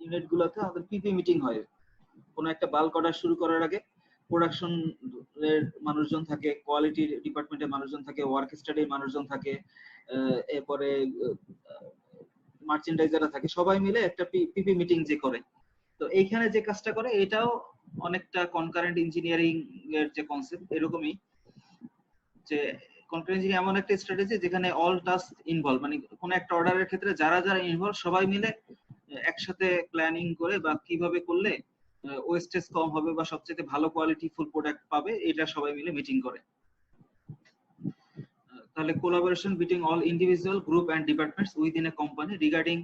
ইউনিট গুলোতে আমাদের পিপি মিটিং হয়। কোন একটা বাল্ক অর্ডার শুরু করার আগে প্রোডাকশন এর মানুষজন থাকে, কোয়ালিটি ডিপার্টমেন্টের মানুষজন থাকে, ওয়ার্ক স্টাডির মানুষজন থাকে, এরপরে মার্চেন্ডাইজাররা থাকে, সবাই মিলে একটা পিপি মিটিং যে করে। তো এইখানে যে কাজটা করে এটাও অনেকটা কনকারেন্ট ইঞ্জিনিয়ারিং এর যে কনসেপ্ট এরকমই, যে কনকারেন্ট ইঞ্জিনিয়ারিং এমন একটা স্ট্র্যাটেজি যেখানে অল টাস্ক ইনভলভ, মানে কোন একটা অর্ডারের ক্ষেত্রে যারা যারা ইনভলভ সবাই মিলে একসাথে প্ল্যানিং করে বা কিভাবে করলে ওয়েস্টেজ কম হবে বা সবচেয়ে ভালো কোয়ালিটি ফুল প্রোডাক্ট পাবে, এটা সবাই মিলে মিটিং করে। তাহলে collaboration between all individual group and departments within a company regarding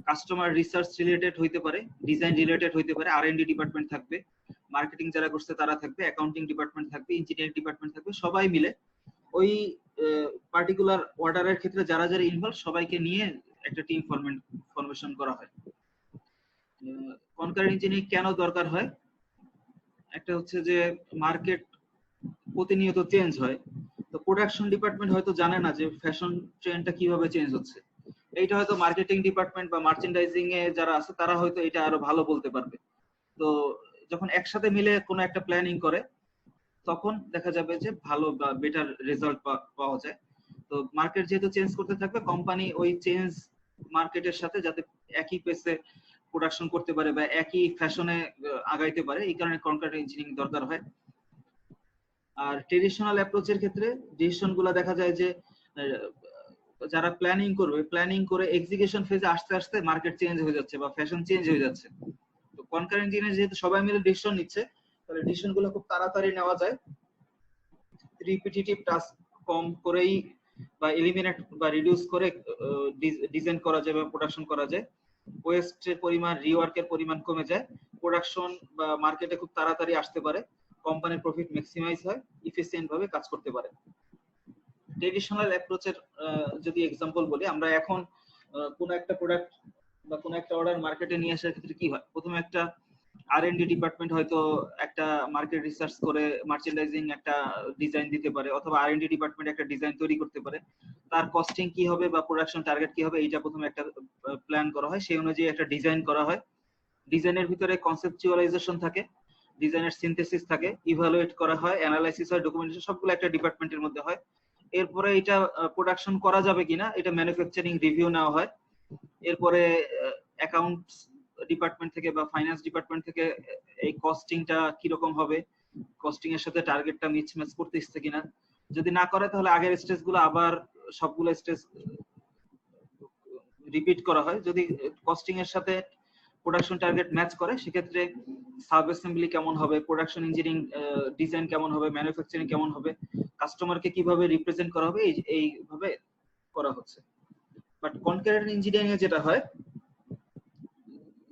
customer research related হইতে পারে, ডিজাইন রিলেটেড হইতে পারে, আর&ডি ডিপার্টমেন্ট থাকবে, মার্কেটিং যারা করছে তারা থাকবে, অ্যাকাউন্টিং ডিপার্টমেন্ট থাকবে, ইঞ্জিনিয়ারিং ডিপার্টমেন্ট থাকবে, সবাই মিলে ওই পার্টিকুলার অর্ডারের ক্ষেত্রে যারা যারা ইনভলভ সবাইকে নিয়ে একটা টিম ফরমেশন করা হয়। কনকারেন্ট ইঞ্জিনিয়ারিং কেন দরকার হয়? একটা হচ্ছে যে মার্কেট প্রতিনিয়ত চেঞ্জ হয়, তো প্রোডাকশন ডিপার্টমেন্ট হয়তো জানে না যে ফ্যাশন ট্রেন্ডটা কিভাবে চেঞ্জ হচ্ছে, এইটা হয়তো মার্কেটিং ডিপার্টমেন্ট বা মার্চেন্ডাইজিং এ যারা আছে তারা হয়তো এটা আরো ভালো বলতে পারবে। তো যখন একসাথে মিলে কোনো একটা প্ল্যানিং করে তখন দেখা যাবে যে ভালো বা বেটার রেজাল্ট পাওয়া যায়। তো মার্কেট যেহেতু চেঞ্জ করতে থাকবে, কোম্পানি ওই চেঞ্জ মার্কেটের সাথে যাতে একই পেসে প্রোডাকশন করতে পারে বা একই ফ্যাশনে আগাইতে পারে, এই কারণে কনকারেন্ট ইঞ্জিনিয়ারিং দরকার হয়। আর ট্রেডিশনাল অ্যাপ্রোচের ক্ষেত্রে ডিসিশন গুলা দেখা যায় যে যারা প্ল্যানিং করবে, প্ল্যানিং করে এক্সিকিউশন ফেজে আসতে আসতে মার্কেট চেঞ্জ হয়ে যাচ্ছে বা ফ্যাশন চেঞ্জ হয়ে যাচ্ছে। তো কনকারেন্ট ইঞ্জিনিয়ারিং যেহেতু সবাই মিলে ডিসিশন নিচ্ছে, তাহলে ডিসিশন গুলো খুব তাড়াতাড়ি নেওয়া যায়, রিপিটিটিভ টাস্ক কম করেই বা এলিমিনেট বা রিডিউস করে ডিজাইন করা যায় বা প্রোডাকশন করা যায়, ওয়েস্টের পরিমাণ, রিওয়ার্কের পরিমাণ কমে যায়, প্রোডাকশন বা মার্কেটে খুব তাড়াতাড়ি আসতে পারে, কোম্পানির প্রফিট ম্যাক্সিমাইজ হয়, ইফিশিয়েন্ট ভাবে কাজ করতে পারে। ট্রেডিশনাল অ্যাপ্রোচের যদি এক্সাম্পল বলি, আমরা এখন কোনো একটা প্রোডাক্ট বা কোনো একটা অর্ডার মার্কেটে নিয়ে আসার ক্ষেত্রে কি হয়, প্রথমে একটা R&D ডিপার্টমেন্ট হয়তো একটা মার্কেট রিসার্চ করে মার্চেন্ডাইজিং একটা ডিজাইন দিতে পারে, অথবা R&D ডিপার্টমেন্ট একটা ডিজাইন তৈরি করতে পারে, তার কস্টিং কি হবে বা প্রোডাকশন টার্গেট কি হবে এইটা প্রথমে একটা প্ল্যান করা হয়, সেই অনুযায়ী একটা ডিজাইন করা হয়। ডিজাইনের ভিতরে কনসেপচুয়ালাইজেশন থাকে, ডিজাইনের সিনথেসিস থাকে, ইভালুয়েট করা হয়, অ্যানালাইসিস হয়, ডকুমেন্টেশন, সবগুলো একটা ডিপার্টমেন্টের মধ্যে হয়। এরপরে এটা প্রোডাকশন করা যাবে কিনা এটা ম্যানুফ্যাকচারিং রিভিউ নেওয়া হয়। এরপরে অ্যাকাউন্টস ডিপার্টমেন্ট থেকে বা ফাইন্যান্স ডিপার্টমেন্ট থেকে এই কস্টিংটা কিরকম হবে, কস্টিং এর সাথে টার্গেটটা মিসম্যাচ করতেছে কিনা, যদি না করে তাহলে আগের স্টেজগুলো আবার সবগুলো স্টেজ রিপিট করা হয়। যদি কস্টিং এর সাথে প্রোডাকশন টার্গেট ম্যাচ করে সেক্ষেত্রে সাব অ্যাসেম্বলি কেমন হবে, প্রোডাকশন ইঞ্জিনিয়ারিং ডিজাইন কেমন হবে, ম্যানুফ্যাকচারিং কেমন হবে, কাস্টমারকে কিভাবে রিপ্রেজেন্ট করা হবে, এইভাবে করা হচ্ছে। বাট কনকারেন্ট ইঞ্জিনিয়ারিং এ যেটা হয়,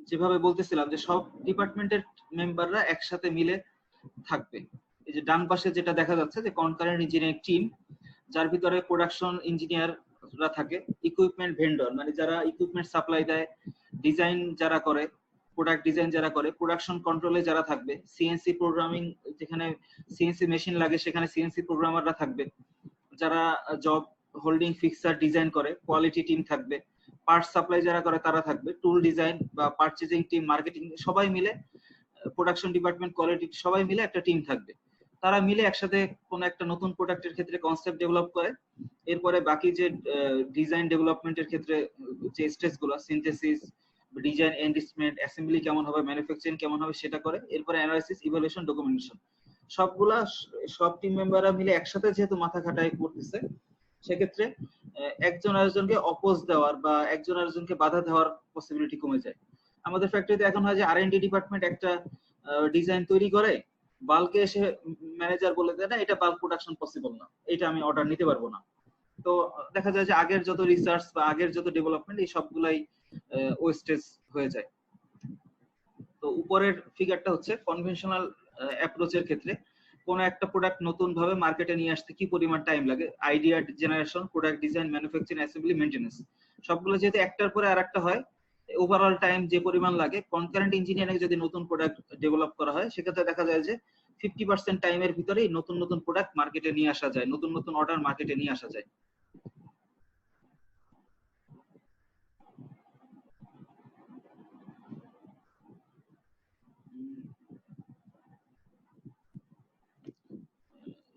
যেভাবে বলতেছিলাম যে সব ডিপার্টমেন্টের মেম্বাররা একসাথে মিলে থাকবে। এই যে ডান পাশে যেটা দেখা যাচ্ছে যে কনকারেন্ট ইঞ্জিনিয়ারিং টিম, যার ভিতরে প্রোডাকশন ইঞ্জিনিয়াররা থাকে, ইকুইপমেন্ট ভেন্ডর মানে যারা ইকুইপমেন্ট সাপ্লাই দেয়, ডিজাইন যারা করে, প্রোডাক্ট ডিজাইন যারা করে, প্রোডাকশন কন্ট্রোলে যারা থাকবে, সিএনসি প্রোগ্রামিং যেখানে সিএনসি মেশিন লাগে সেখানে সিএনসি প্রোগ্রামাররা থাকবে, যারা জব হোল্ডিং ফিক্সার ডিজাইন করে কোয়ালিটি টিম থাকবে, পার্ট সাপ্লাই যারা করে তারা থাকবে, টুল ডিজাইন বা পারচেজিং টিম, মার্কেটিং, সবাই মিলে, প্রোডাকশন ডিপার্টমেন্ট, কোয়ালিটি, সবাই মিলে একটা টিম থাকবে। তারা মিলে একসাথে কোন একটা নতুন প্রোডাক্টের ক্ষেত্রে কনসেপ্ট ডেভেলপ করে। এরপরে বাকি যে ডিজাইন ডেভেলপমেন্টের ক্ষেত্রে যে স্টেজগুলো, সিনথেসিস, ডিজাইন, এন্ডিসমেন্ট, অ্যাসেম্বলি কেমন হবে, ম্যানুফ্যাকচারিং কেমন হবে সেটা করে। এরপরে অ্যানালাইসিস, ইভালুয়েশন, ডকুমেন্টেশন, সবগুলা সব টিম মেম্বাররা মিলে একসাথে যেহেতু মাথা খাটাই করতেছে, সেক্ষেত্রে একজন আরেকজনকে অপোজ দেওয়ার বা একজন আরেকজনকে বাধা দেওয়ার পসিবিলিটি কমে যায়। আমাদের ফ্যাক্টরিতে এখন হয় যে R&D ডিপার্টমেন্ট একটা ডিজাইন তৈরি করে, বাল্কে এসে ম্যানেজার বলে দেয় না এটা বাল্ক প্রোডাকশন পসিবল না, এটা আমি অর্ডার নিতে পারবো না। তো দেখা যায় যে আগের যত রিসার্চ বা আগের যত ডেভেলপমেন্ট এই সবগুলাই ওয়েস্টেজ হয়ে যায়। তো উপরের ফিগারটা হচ্ছে কনভেনশনাল অ্যাপ্রোচের ক্ষেত্রে কোন একটা প্রোডাক্ট নতুন ভাবে মার্কেটে নিয়ে আসতে কি পরিমাণ টাইম লাগে, idea generation, product design, manufacturing, assembly, maintenance, সবগুলো যেহেতু একটার পরে আরেকটা হয়, ওভারঅল টাইম যে পরিমাণ লাগে, কনকারেন্ট ইঞ্জিনিয়ারিং যদি নতুন প্রোডাক্ট ডেভেলপ করা হয় সেক্ষেত্রে দেখা যায় যে 50% টাইমের ভিতরেই নতুন নতুন প্রোডাক্ট মার্কেটে নিয়ে আসা যায়, নতুন নতুন অর্ডার মার্কেটে নিয়ে আসা যায়।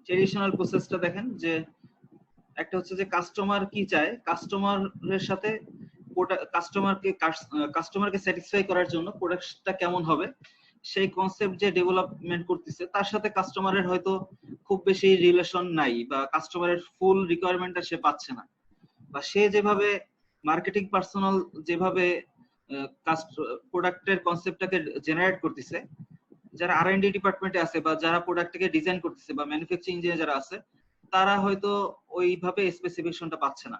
ট্রেডিশনাল প্রসেসটা দেখেন যে একটা হচ্ছে যে কাস্টমার কি চায়, কাস্টমারের সাথে কাস্টমারকে স্যাটিসফাই করার জন্য প্রোডাক্টটা কেমন হবে সেই কনসেপ্ট যে ডেভেলপমেন্ট করতেছে তার সাথে কাস্টমারের হয়তো খুব বেশি রিলেশন নাই, বা কাস্টমারের ফুল রিকোয়ারমেন্টটা সে পাচ্ছে না, বা সে যেভাবে মার্কেটিং পার্সোনাল যেভাবে প্রোডাক্টের কনসেপ্টটাকে জেনারেট করতেছে, যারা R&D ডিপার্টমেন্টে আছে বা যারা প্রোডাক্টটাকে ডিজাইন করতেছে বা ম্যানুফ্যাকচারিং ইঞ্জিনিয়ার যারা আছে, তারা হয়তো ওইভাবে স্পেসিফিকেশনটা পাচ্ছে না।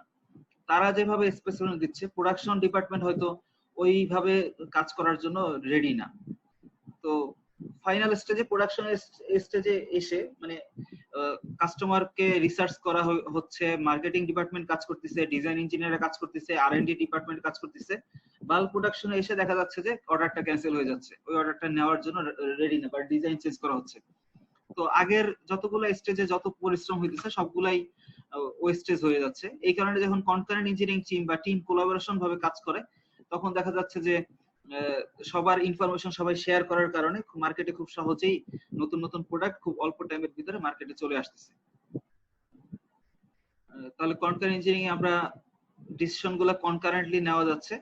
তারা যেভাবে স্পেসিফিকেশন দিচ্ছে প্রোডাকশন ডিপার্টমেন্ট হয়তো ওইভাবে কাজ করার জন্য রেডি না। তো ফাইনাল স্টেজে, প্রোডাকশন স্টেজে এসে মানে কাস্টমারকে রিসার্চ করা হচ্ছে, মার্কেটিং ডিপার্টমেন্ট কাজ করতেছে, ডিজাইন ইঞ্জিনিয়াররা কাজ করতেছে, R&D ডিপার্টমেন্ট কাজ করতেছে, বাল্ক প্রোডাকশনে এসে দেখা যাচ্ছে যে অর্ডারটা ক্যান্সেল হয়ে যাচ্ছে, ওই অর্ডারটা নেওয়ার জন্য রেডি না, বা ডিজাইন চেঞ্জ করা হচ্ছে। তো আগের যতগুলো স্টেজে যত পরিশ্রম হইতেছে সবগুলাই ওয়েস্টেজ হয়ে যাচ্ছে। এই কারণে যখন কনকারেন্ট ইঞ্জিনিয়ারিং টিম বা টিম কোলাবোরেশন ভাবে কাজ করে তখন দেখা যাচ্ছে যে সবার ইনফরমেশন সবাই শেয়ার করার কারণে মার্কেটে খুব সহজেই নতুন নতুন প্রোডাক্ট খুব অল্প টাইমের ভিতরে মার্কেটে চলে আসতেছে। তাহলে কনকারেন্ট ইঞ্জিনিয়ারিং আমরা ডিসিশন গুলো কনকারেন্টলি নেওয়া যাচ্ছে।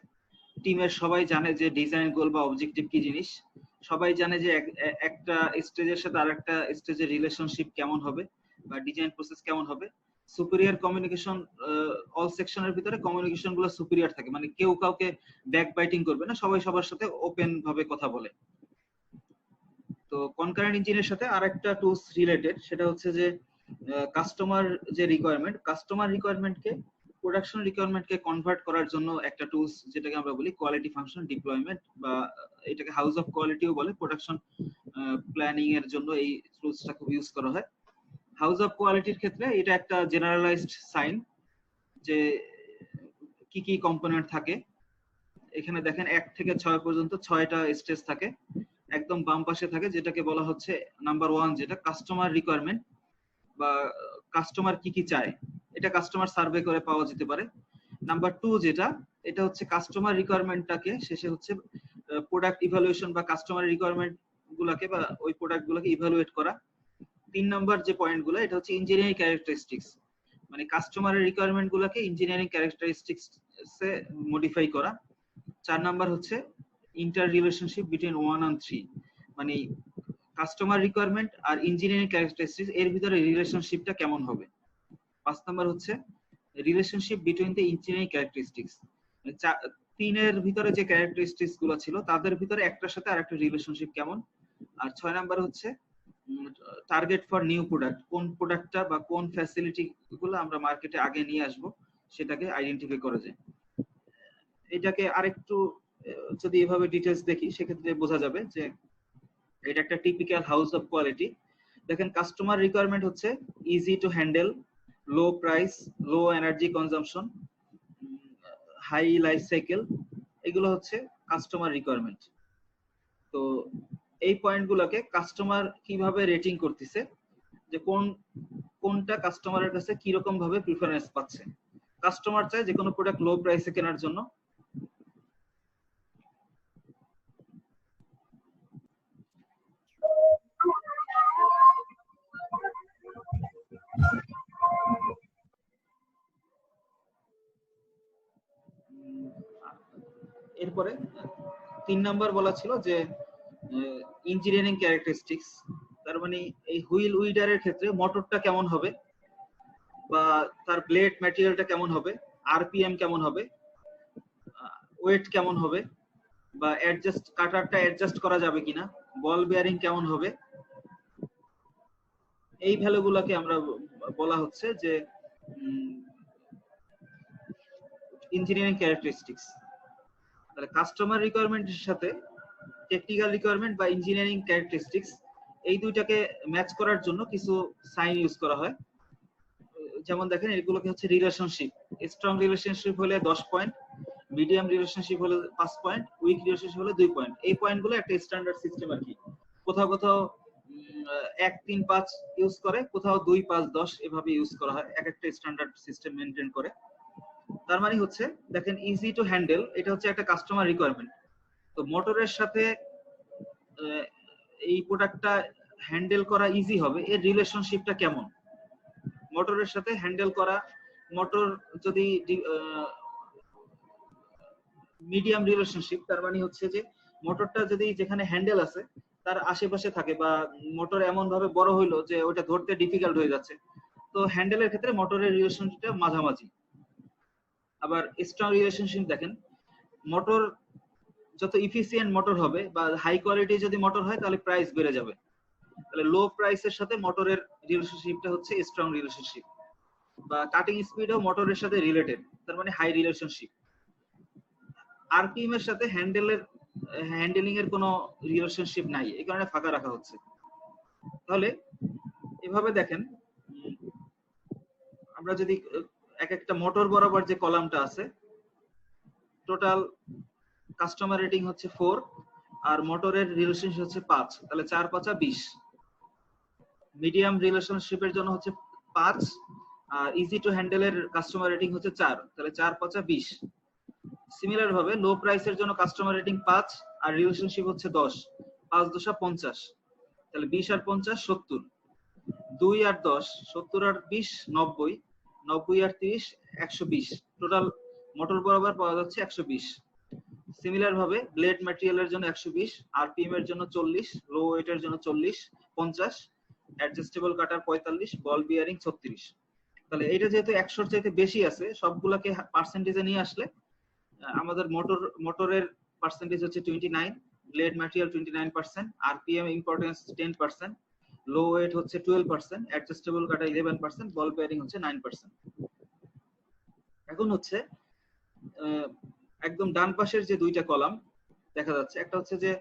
টিমের সবাই জানে যে ডিজাইন গোল বা অবজেক্টিভ কি জিনিস, সবাই জানে যে একটা স্টেজের সাথে আরেকটা স্টেজের রিলেশনশিপ কেমন হবে বা ডিজাইন প্রসেস কেমন হবে। সুপিরিয়র কমিউনিকেশন, অল সেকশনের ভিতরে কমিউনিকেশন গুলো সুপিরিয়র থাকে, মানে কেউ কাউকে ব্যাক বাইটিং করবে না, সবাই সবার সাথে ওপেন ভাবে কথা বলে। তো কনকারেন্ট ইঞ্জিনের সাথে আরেকটা টুলস রিলেটেড, সেটা হচ্ছে যে কাস্টমার যে রিকোয়ারমেন্ট, কাস্টমার রিকোয়ারমেন্টকে প্রোডাকশন রিকোয়ারমেন্টকে কনভার্ট করার জন্য একটা টুলস যেটাকে আমরা বলি কোয়ালিটি ফাংশন ডিপ্লয়মেন্ট, বা এটাকে হাউস অফ কোয়ালিটিও বলে। প্রোডাকশন প্ল্যানিং এর জন্য এই টুলসটা খুব ইউজ করা হয়। হাউস অফ কোয়ালিটির ক্ষেত্রে এটা একটা জেনারেলাইজড সাইন যে কি কি কম্পোনেন্ট থাকে। এখানে দেখেন 1 থেকে 6 পর্যন্ত 6টা স্টেজ থাকে। একদম বাম পাশে থাকে যেটাকে বলা হচ্ছে নাম্বার 1, যেটা কাস্টমার রিকোয়ারমেন্ট বা কাস্টমার কি কি চায়, এটা কাস্টমার সার্ভে করে পাওয়া যেতে পারে। নাম্বার 2 যেটা, এটা হচ্ছে কাস্টমার রিকোয়ারমেন্টটাকে শেষে হচ্ছে প্রোডাক্ট ইভালুয়েশন বা কাস্টমার রিকোয়ারমেন্ট গুলাকে বা ওই প্রোডাক্ট গুলাকে ইভালুয়েট করা। 3 নাম্বার যে পয়েন্ট গুলো, এটা হচ্ছে ইঞ্জিনিয়ারিং ক্যারেক্টারিস্টিক্স, মানে কাস্টমারের রিকোয়ারমেন্ট গুলাকে ইঞ্জিনিয়ারিং ক্যারেক্টারিস্টিক্স এ মডিফাই করা। 4 নাম্বার হচ্ছে ইন্টার রিলেশনশিপ বিটুইন 1 and 3, মানে কাস্টমার রিকোয়ারমেন্ট আর ইঞ্জিনিয়ারিং ক্যারেক্টারিস্টিক্স এর ভিতরে রিলেশনশিপটা কেমন হবে। 5 নাম্বার হচ্ছে relationship between the engineering characteristics, 3 এর ভিতরে যে ক্যারেক্টারিস্টিক্স গুলো ছিল তাদের ভিতরে একটার সাথে আরেকটা রিলেশনশিপ কেমন। আর 6 নাম্বার হচ্ছে টার্গেট ফর নিউ প্রোডাক্ট, কোন প্রোডাক্টটা বা কোন ফ্যাসিলিটি গুলো আমরা মার্কেটে আগে নিয়ে আসব সেটাকে আইডেন্টিফাই করা যায়। এটাকে আরেকটু যদি এভাবে ডিটেইলস দেখি সেক্ষেত্রে বোঝা যাবে যে এটা একটা টিপিক্যাল হাউস অফ কোয়ালিটি। দেখেন কাস্টমার রিকোয়ারমেন্ট হচ্ছে easy to handle, low price, low energy consumption, high life cycle, এগুলো হচ্ছে কাস্টমার রিকোয়ারমেন্ট। তো এই পয়েন্টগুলোকে কাস্টমার কিভাবে রেটিং করতেছে, যে কোনটা কাস্টমারের কাছে কি রকম ভাবে প্রিফারেন্স পাচ্ছে। কাস্টমার চায় যে কোনো প্রোডাক্ট লো প্রাইসে কেনার জন্য। এরপরে 3 নাম্বার বলা ছিল যে ইঞ্জিনিয়ারিং ক্যারেক্টারিস্টিক্স, তার মানে এই হুইল উইডারের ক্ষেত্রে মোটরটা কেমন হবে বা তার ব্লেড ম্যাটেরিয়ালটা কেমন হবে, আরপিএম কেমন হবে, ওয়েট কেমন হবে, বা কাটারটা অ্যাডজাস্ট করা যাবে কিনা, বল বেয়ারিং কেমন হবে, এই ভ্যালুগুলোকে আমরা বলা হচ্ছে যে ইঞ্জিনিয়ারিং ক্যারেক্টারিস্টিক্স। তাহলে কাস্টমার রিকোয়ারমেন্টের সাথে টেকনিক্যাল রিকোয়ারমেন্ট বা ইঞ্জিনিয়ারিং ক্যারেক্টারিস্টিক্স এই দুইটাকে ম্যাচ করার জন্য কিছু সাইন ইউজ করা হয়। যেমন দেখেন এগুলোকে হচ্ছে রিলেশনশিপ। স্ট্রং রিলেশনশিপ হলে 10 পয়েন্ট, মিডিয়াম রিলেশনশিপ হলে 5 পয়েন্ট, উইক রিলেশনশিপ হলে 2 পয়েন্ট। এই পয়েন্টগুলো একটা স্ট্যান্ডার্ড সিস্টেম আর কি। কোথাও কোথাও 1, 3, 5 ইউজ করে, কোথাও 2, 5, 10 এভাবে ইউজ করা হয়, এক একটা স্ট্যান্ডার্ড সিস্টেম মেনটেন করে। তার মানে হচ্ছে দেখেন ইজি টু হ্যান্ডেল, এটা হচ্ছে একটা কাস্টমার রিকোয়ারমেন্ট। তো মোটরের সাথে এই প্রোডাক্টটা হ্যান্ডেল করা ইজি হবে, এর রিলেশনশিপটা কেমন। মোটরের সাথে হ্যান্ডেল করা, মোটর যদি মিডিয়াম রিলেশনশিপ, তার মানে হচ্ছে যে মোটরটা যদি যেখানে হ্যান্ডেল আছে তার আশেপাশে থাকে বা মোটর এমন ভাবে বড় হইলো যে ওটা ধরতে ডিফিকাল্ট হয়ে যাচ্ছে, তো হ্যান্ডেলের ক্ষেত্রে মোটরের রিলেশনশিপটা মাঝামাঝি। আবার স্ট্রং রিলেশনশিপ দেখেন, মোটর যত ইফিসিয়েন্ট মোটর হবে বা হাই কোয়ালিটি যদি মোটর হয় তাহলে প্রাইস বেড়ে যাবে। তাহলে লো প্রাইসের সাথে মোটরের রিলেশনশিপটা হচ্ছে স্ট্রং রিলেশনশিপ। বা কাটিং স্পিডও মোটরের সাথে রিলেটেড, তার মানে হাই রিলেশনশিপ। আরপিএম এর সাথে হ্যান্ডেলিং এর কোনো রিলেশনশিপ নাই, এই কারণে ফাঁকা রাখা হচ্ছে। তাহলে এভাবে দেখেন, আমরা যদি এক একটা মোটর বরাবর যে কলামটা আছে, টোটাল কাস্টমার রেটিং হচ্ছে 4 আর মোটরের রিলেশনশিপ হচ্ছে 5, তাহলে 4 5 20। মিডিয়াম রিলেশনশিপের জন্য হচ্ছে 5 আর ইজি টু হ্যান্ডেল এর কাস্টমার রেটিং হচ্ছে 4, তাহলে 4 5 20। সিমিলার ভাবে লো প্রাইসের জন্য কাস্টমার রেটিং 5 আর রিলেশনশিপ হচ্ছে 10, 5 10 50, তাহলে 20 আর 50 70, 2 আর 10 70 আর 20 90, 90 আর 30 120, টোটাল মোটর বরাবর পাওয়া যাচ্ছে 120। সিমিলার ভাবে ব্লেড ম্যাটেরিয়ালের জন্য 120, আরপিএম এর জন্য 40, লো ওয়েটের জন্য 40 50, অ্যাডজাস্টেবল কাটার 45, বল বিয়ারিং 36। তাহলে এটা যেহেতু 100 এর চাইতে বেশি আছে, সবগুলোকে পার্সেন্টেজে নিয়ে আসলে আমাদের মোটরের পার্সেন্টেজ হচ্ছে 29, ব্লেড ম্যাটেরিয়াল 29%, আরপিএম ইম্পর্টেন্স 10%, লো ওয়েট হচ্ছে 12%, অ্যাডজাস্টেবল কাটা 11%, বল বেয়ারিং হচ্ছে 9%। এখন হচ্ছে একদম ডান পাশের যে দুইটা কলাম দেখা যাচ্ছে, একটা হচ্ছে যে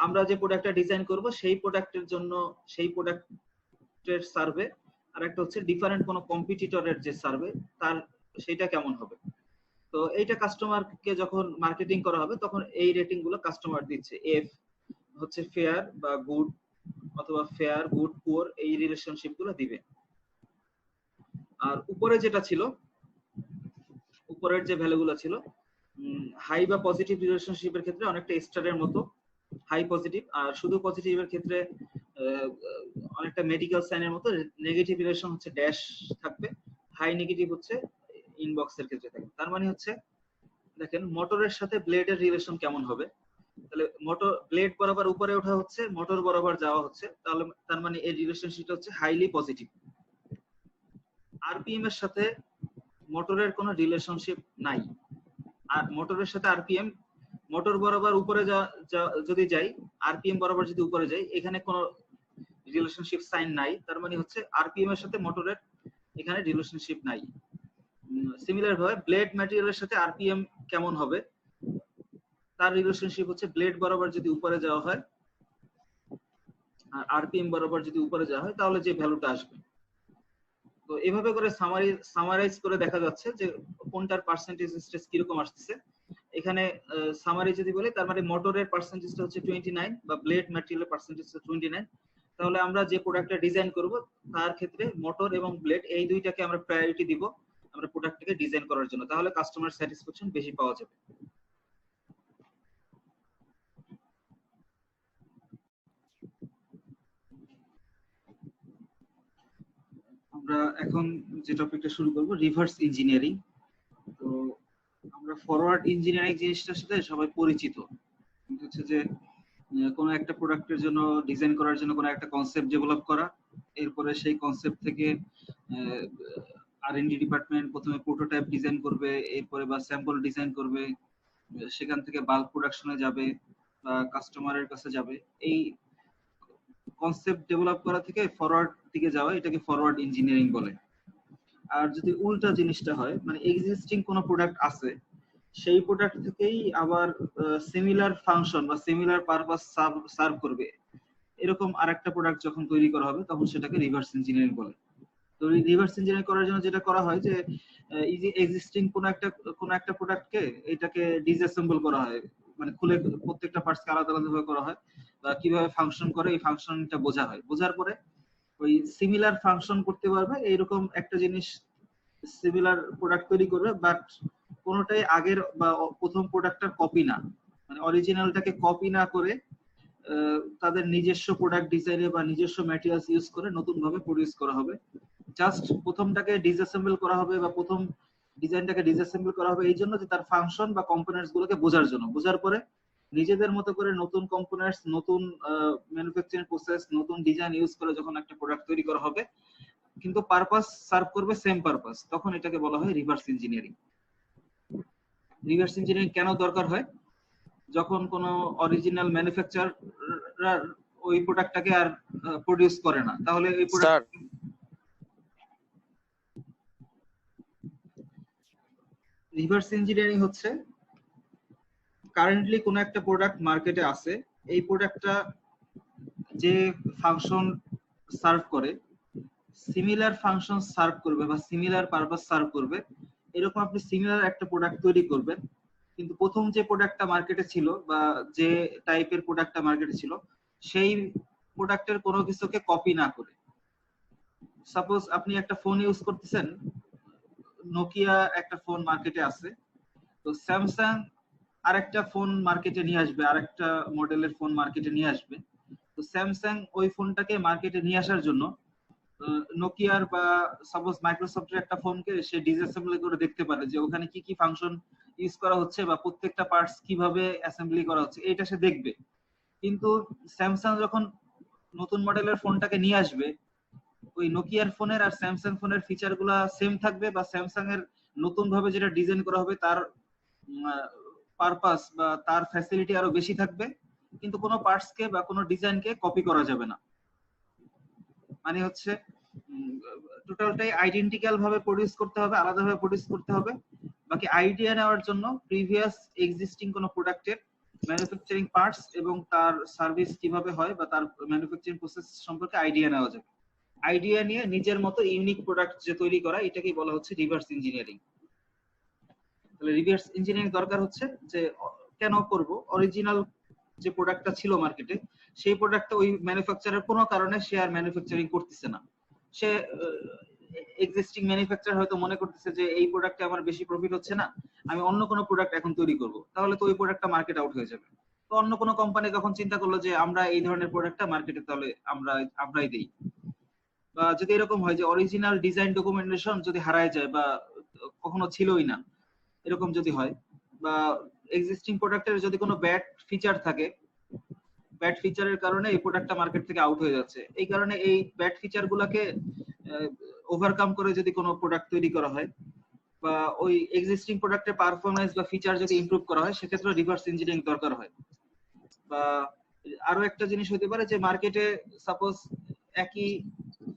আমরা যে প্রোডাক্টটা ডিজাইন করব সেই প্রোডাক্টের জন্য সেই প্রোডাক্টের সার্ভে, আর একটা হচ্ছে ডিফারেন্ট কোনো কম্পিটিটরের যে সার্ভে তার সেটা কেমন হবে। তো এইটা কাস্টমারকে যখন মার্কেটিং করা হবে তখন এই রেটিং গুলো কাস্টমার দিচ্ছে। এফ হচ্ছে ফেয়ার বা গুড, অথবা ফেয়ার গুড পুয়ার, এই রিলেশনশিপ গুলো দিবে। আর উপরে যেটা ছিল, উপরের যে ভ্যালুগুলো ছিল, হাই বা পজিটিভ রিলেশনশিপের ক্ষেত্রে অনেকটা স্টারের মতো হাই পজিটিভ, আর শুধু পজিটিভের ক্ষেত্রে অনেকটা মেডিকেল সাইনের মতো নেগেটিভ রিলেশন হচ্ছে ড্যাশ থাকবে, হাই নেগেটিভ হচ্ছে ইনবক্সের ক্ষেত্রে থাকবে। তার মানে হচ্ছে দেখেন মোটরের সাথে ব্লেডের রিলেশন কেমন হবে। তাহলে মোটর ব্লেড বরাবর উপরে ওঠা হচ্ছে, মোটর বরাবর যাওয়া হচ্ছে, তাহলে তার মানে এই রিলেশনশিপটা হচ্ছে হাইলি পজিটিভ। আরপিএম এর সাথে মোটরের কোনো রিলেশনশিপ নাই। আর মোটরের সাথে আরপিএম, মোটর বরাবর উপরে যদি যাই, আরপিএম বরাবর যদি উপরে যাই, এখানে কোনো রিলেশনশিপ সাইন নাই। তার মানে হচ্ছে আরপিএম এর সাথে মোটরের এখানে রিলেশনশিপ নাই। সিমিলার ভাবে ব্লেড ম্যাটেরিয়ালের সাথে আরপিএম কেমন হবে, তার রিলেশনশিপ হচ্ছে ব্লেড বরাবর যদি উপরে যাওয়া হয় আর আরপিএম বরাবর যদি উপরে যাওয়া হয় তাহলে যে ভ্যালুটা আসবে। তো এভাবে করে সামারাইজ করে দেখা যাচ্ছে যে কোনটার পার্সেন্টেজ স্ট্রেস কিরকম আসছে। এখানে সামারি যদি বলি, তার মানে মোটরের পার্সেন্টেজটা হচ্ছে 29 বা ব্লেড ম্যাটেরিয়ালের পার্সেন্টেজটা 29। তাহলে আমরা যে প্রোডাক্টটা ডিজাইন করব তার ক্ষেত্রে মোটর এবং ব্লেড এই দুইটাকে আমরা প্রায়োরিটি দিব আমরা প্রোডাক্টটাকে ডিজাইন করার জন্য, তাহলে কাস্টমার স্যাটিসফ্যাকশন বেশি পাওয়া যাবে। আমরা এখন যে টপিকটা শুরু করব রিভার্স ইঞ্জিনিয়ারিং। তো আমরা ফরওয়ার্ড ইঞ্জিনিয়ারিং জিনিসটার সাথে সবাই পরিচিত, কিন্তু হচ্ছে যে কোনো একটা প্রোডাক্টের জন্য ডিজাইন করার জন্য কোনো একটা কনসেপ্ট ডেভেলপ করা, এরপরে সেই কনসেপ্ট থেকে আর&ডি ডিপার্টমেন্ট প্রথমে প্রোটোটাইপ ডিজাইন করবে, এরপরে বা স্যাম্পল ডিজাইন করবে, সেখান থেকে বাল্ক প্রোডাকশনে যাবে বা কাস্টমারের কাছে যাবে। এই কনসেপ্ট ডেভেলপ করা থেকে ফরওয়ার্ড দিকে যাওয়া, এটাকে ফরওয়ার্ড ইঞ্জিনিয়ারিং বলে। আর যদি উল্টা জিনিসটা হয়, মানে এক্সিস্টিং কোনো প্রোডাক্ট আছে, সেই প্রোডাক্ট থেকেই আবার সিমিলার ফাংশন বা সিমিলার পারপাস সার্ভ করবে, এরকম আরেকটা প্রোডাক্ট যখন তৈরি করা হবে তখন সেটাকে রিভার্স ইঞ্জিনিয়ারিং বলে। তো রিভার্স ইঞ্জিনিয়ারিং করার জন্য যেটা করা হয় যে এই যে এক্সিস্টিং কোন একটা প্রোডাক্টকে এটাকে ডিসঅ্যাসেম্বল করা হয়, মানে খুলে প্রত্যেকটা পার্টসকে আলাদা আলাদা ভাবে করা হয় বা কিভাবে ফাংশন করে এই ফাংশনটা বোঝা হয়। বোঝার পরে ওই সিমিলার ফাংশন করতে পারবে এইরকম একটা জিনিস সিমিলার প্রোডাক্ট তৈরি করবে, বাট কোনোটাই আগের বা প্রথম প্রোডাক্টটার কপি না, মানে অরিজিনালটাকে কপি না করে তাদের নিজস্ব প্রোডাক্ট ডিজাইনে বা নিজস্ব ম্যাটেরিয়ালস ইউজ করে নতুন ভাবে প্রডিউস করা হবে। জাস্ট প্রথমটাকে ডিসঅ্যাসেম্বল করা হবে বা প্রথম ডিজাইনটাকে ডিসঅ্যাসেম্বল করা হবে এই জন্য যে তার ফাংশন বা কম্পোনেন্টস গুলোকে বোঝার জন্য। বোঝার পরে নিজেদের মতো করে নতুন কম্পোনেন্টস, নতুন ম্যানুফ্যাকচারিং প্রসেস, নতুন ডিজাইন ইউজ করে যখন একটা প্রোডাক্ট তৈরি করা হবে কিন্তু পারপাস সার্ভ করবে সেম পারপাস, তখন এটাকে বলা হয় রিভার্স ইঞ্জিনিয়ারিং। রিভার্স ইঞ্জিনিয়ারিং কেন দরকার হয়? যখন কোনো অরিজিনাল ম্যানুফ্যাকচারার ওই প্রোডাক্টটাকে আর প্রডিউস করে না, তাহলে এই প্রোডাক্ট রিভার্স ইঞ্জিনিয়ারিং হচ্ছে কারেন্টলি কোনো একটা প্রোডাক্ট মার্কেটে আছে, এই প্রোডাক্টটা যে ফাংশন সার্ভ করে সিমিলার ফাংশন সার্ভ করবে বা সিমিলার পারপাস সার্ভ করবে, এরকম আপনি সিমিলার একটা প্রোডাক্ট তৈরি করবেন, কিন্তু প্রথম যে প্রোডাক্টটা মার্কেটে ছিল বা যে টাইপের প্রোডাক্টটা মার্কেটে ছিল সেই প্রোডাক্টের কোনো কিছুকে কপি না করে। সাপোজ আপনি একটা ফোন ইউজ করতেছেন, নোকিয়া একটা ফোন মার্কেটে আছে, তো স্যামসাং আরেকটা ফোন মার্কেটে নিয়ে আসবে, আরেকটা মডেলের ফোন মার্কেটে নিয়ে আসবে। তো স্যামসাং ওই ফোনটাকে মার্কেটে নিয়ে আসার জন্য নোকিয়ার বা সাপোজ মাইক্রোসফটের একটা ফোনকে সে ডিসঅ্যাসেম্বলি করে দেখতে পারে যে ওখানে কি কি ফাংশন ইউজ করা হচ্ছে বা প্রত্যেকটা পার্টস কিভাবে অ্যাসেম্বলি করা হচ্ছে, এটা সে দেখবে। কিন্তু স্যামসাং যখন নতুন মডেলের ফোনটাকে নিয়ে আসবে, ওই নোকিয়ার ফোনের আর স্যামসাং ফোনের ফিচার গুলা সেম থাকবে বা স্যামসাং এর নতুন ভাবে যেটা ডিজাইন করা হবে তার পারপাস বা তার ফ্যাসিলিটি আরো বেশি থাকবে, কিন্তু কোনো পার্টস কে বা কোনো ডিজাইনকে কপি করা যাবে না। মানে হচ্ছে টোটালটাই আইডেন্টিক্যাল ভাবে প্রডিউস করতে হবে, আলাদাভাবে প্রডিউস করতে হবে। বাকি আইডিয়া নেওয়ার জন্য প্রিভিয়াস এক্সিস্টিং কোনো প্রোডাক্টের ম্যানুফ্যাকচারিং পার্টস এবং তার সার্ভিস কিভাবে হয় বা তার ম্যানুফ্যাকচারিং প্রসেস সম্পর্কে আইডিয়া নেওয়া যাবে। আইডিয়া নিয়ে নিজের মতো ইউনিক প্রোডাক্ট যে তৈরি করা, এটাকেই বলা হচ্ছে রিভার্স ইঞ্জিনিয়ারিং। তাহলে রিভার্স ইঞ্জিনিয়ারিং দরকার হচ্ছে যে কেন করব, অরিজিনাল যে প্রোডাক্টটা ছিল মার্কেটে, সেই প্রোডাক্টটা ওই ম্যানুফ্যাকচারার কোনো কারণে সে আর ম্যানুফ্যাকচারিং করতেছে না। সে এক্সিস্টিং ম্যানুফ্যাকচারার হয়তো মনে করতেছে যে এই প্রোডাক্টে আমার বেশি প্রফিট হচ্ছে না, আমি অন্য কোনো প্রোডাক্ট এখন তৈরি করব, তাহলে তো ওই প্রোডাক্টটা মার্কেট আউট হয়ে যাবে। তো অন্য কোনো কোম্পানি তখন চিন্তা করলো যে আমরা এই ধরনের প্রোডাক্টটা মার্কেটে তাহলে আমরাই দেই। বা যদি এরকম হয় যে অরিজিনাল ডিজাইন ডকুমেন্টেশন যদি হারায় যায় বা কখনো ছিলই না, এরকম যদি হয়, বা এক্সিস্টিং প্রোডাক্টের যদি কোনো ব্যাড ফিচার থাকে, ব্যাড ফিচারের কারণে এই প্রোডাক্টটা মার্কেট থেকে আউট হয়ে যাচ্ছে, এই কারণে এই ব্যাড ফিচার গুলাকে ওভারকাম করে যদি কোনো প্রোডাক্ট তৈরি করা হয়, বা ওই এক্সিস্টিং প্রোডাক্টের পারফরম্যান্স বা ফিচার যদি ইমপ্রুভ করা হয়, সেক্ষেত্রে রিভার্স ইঞ্জিনিয়ারিং দরকার হয়। বা আরো একটা জিনিস হতে পারে যে মার্কেটে সাপোজ একই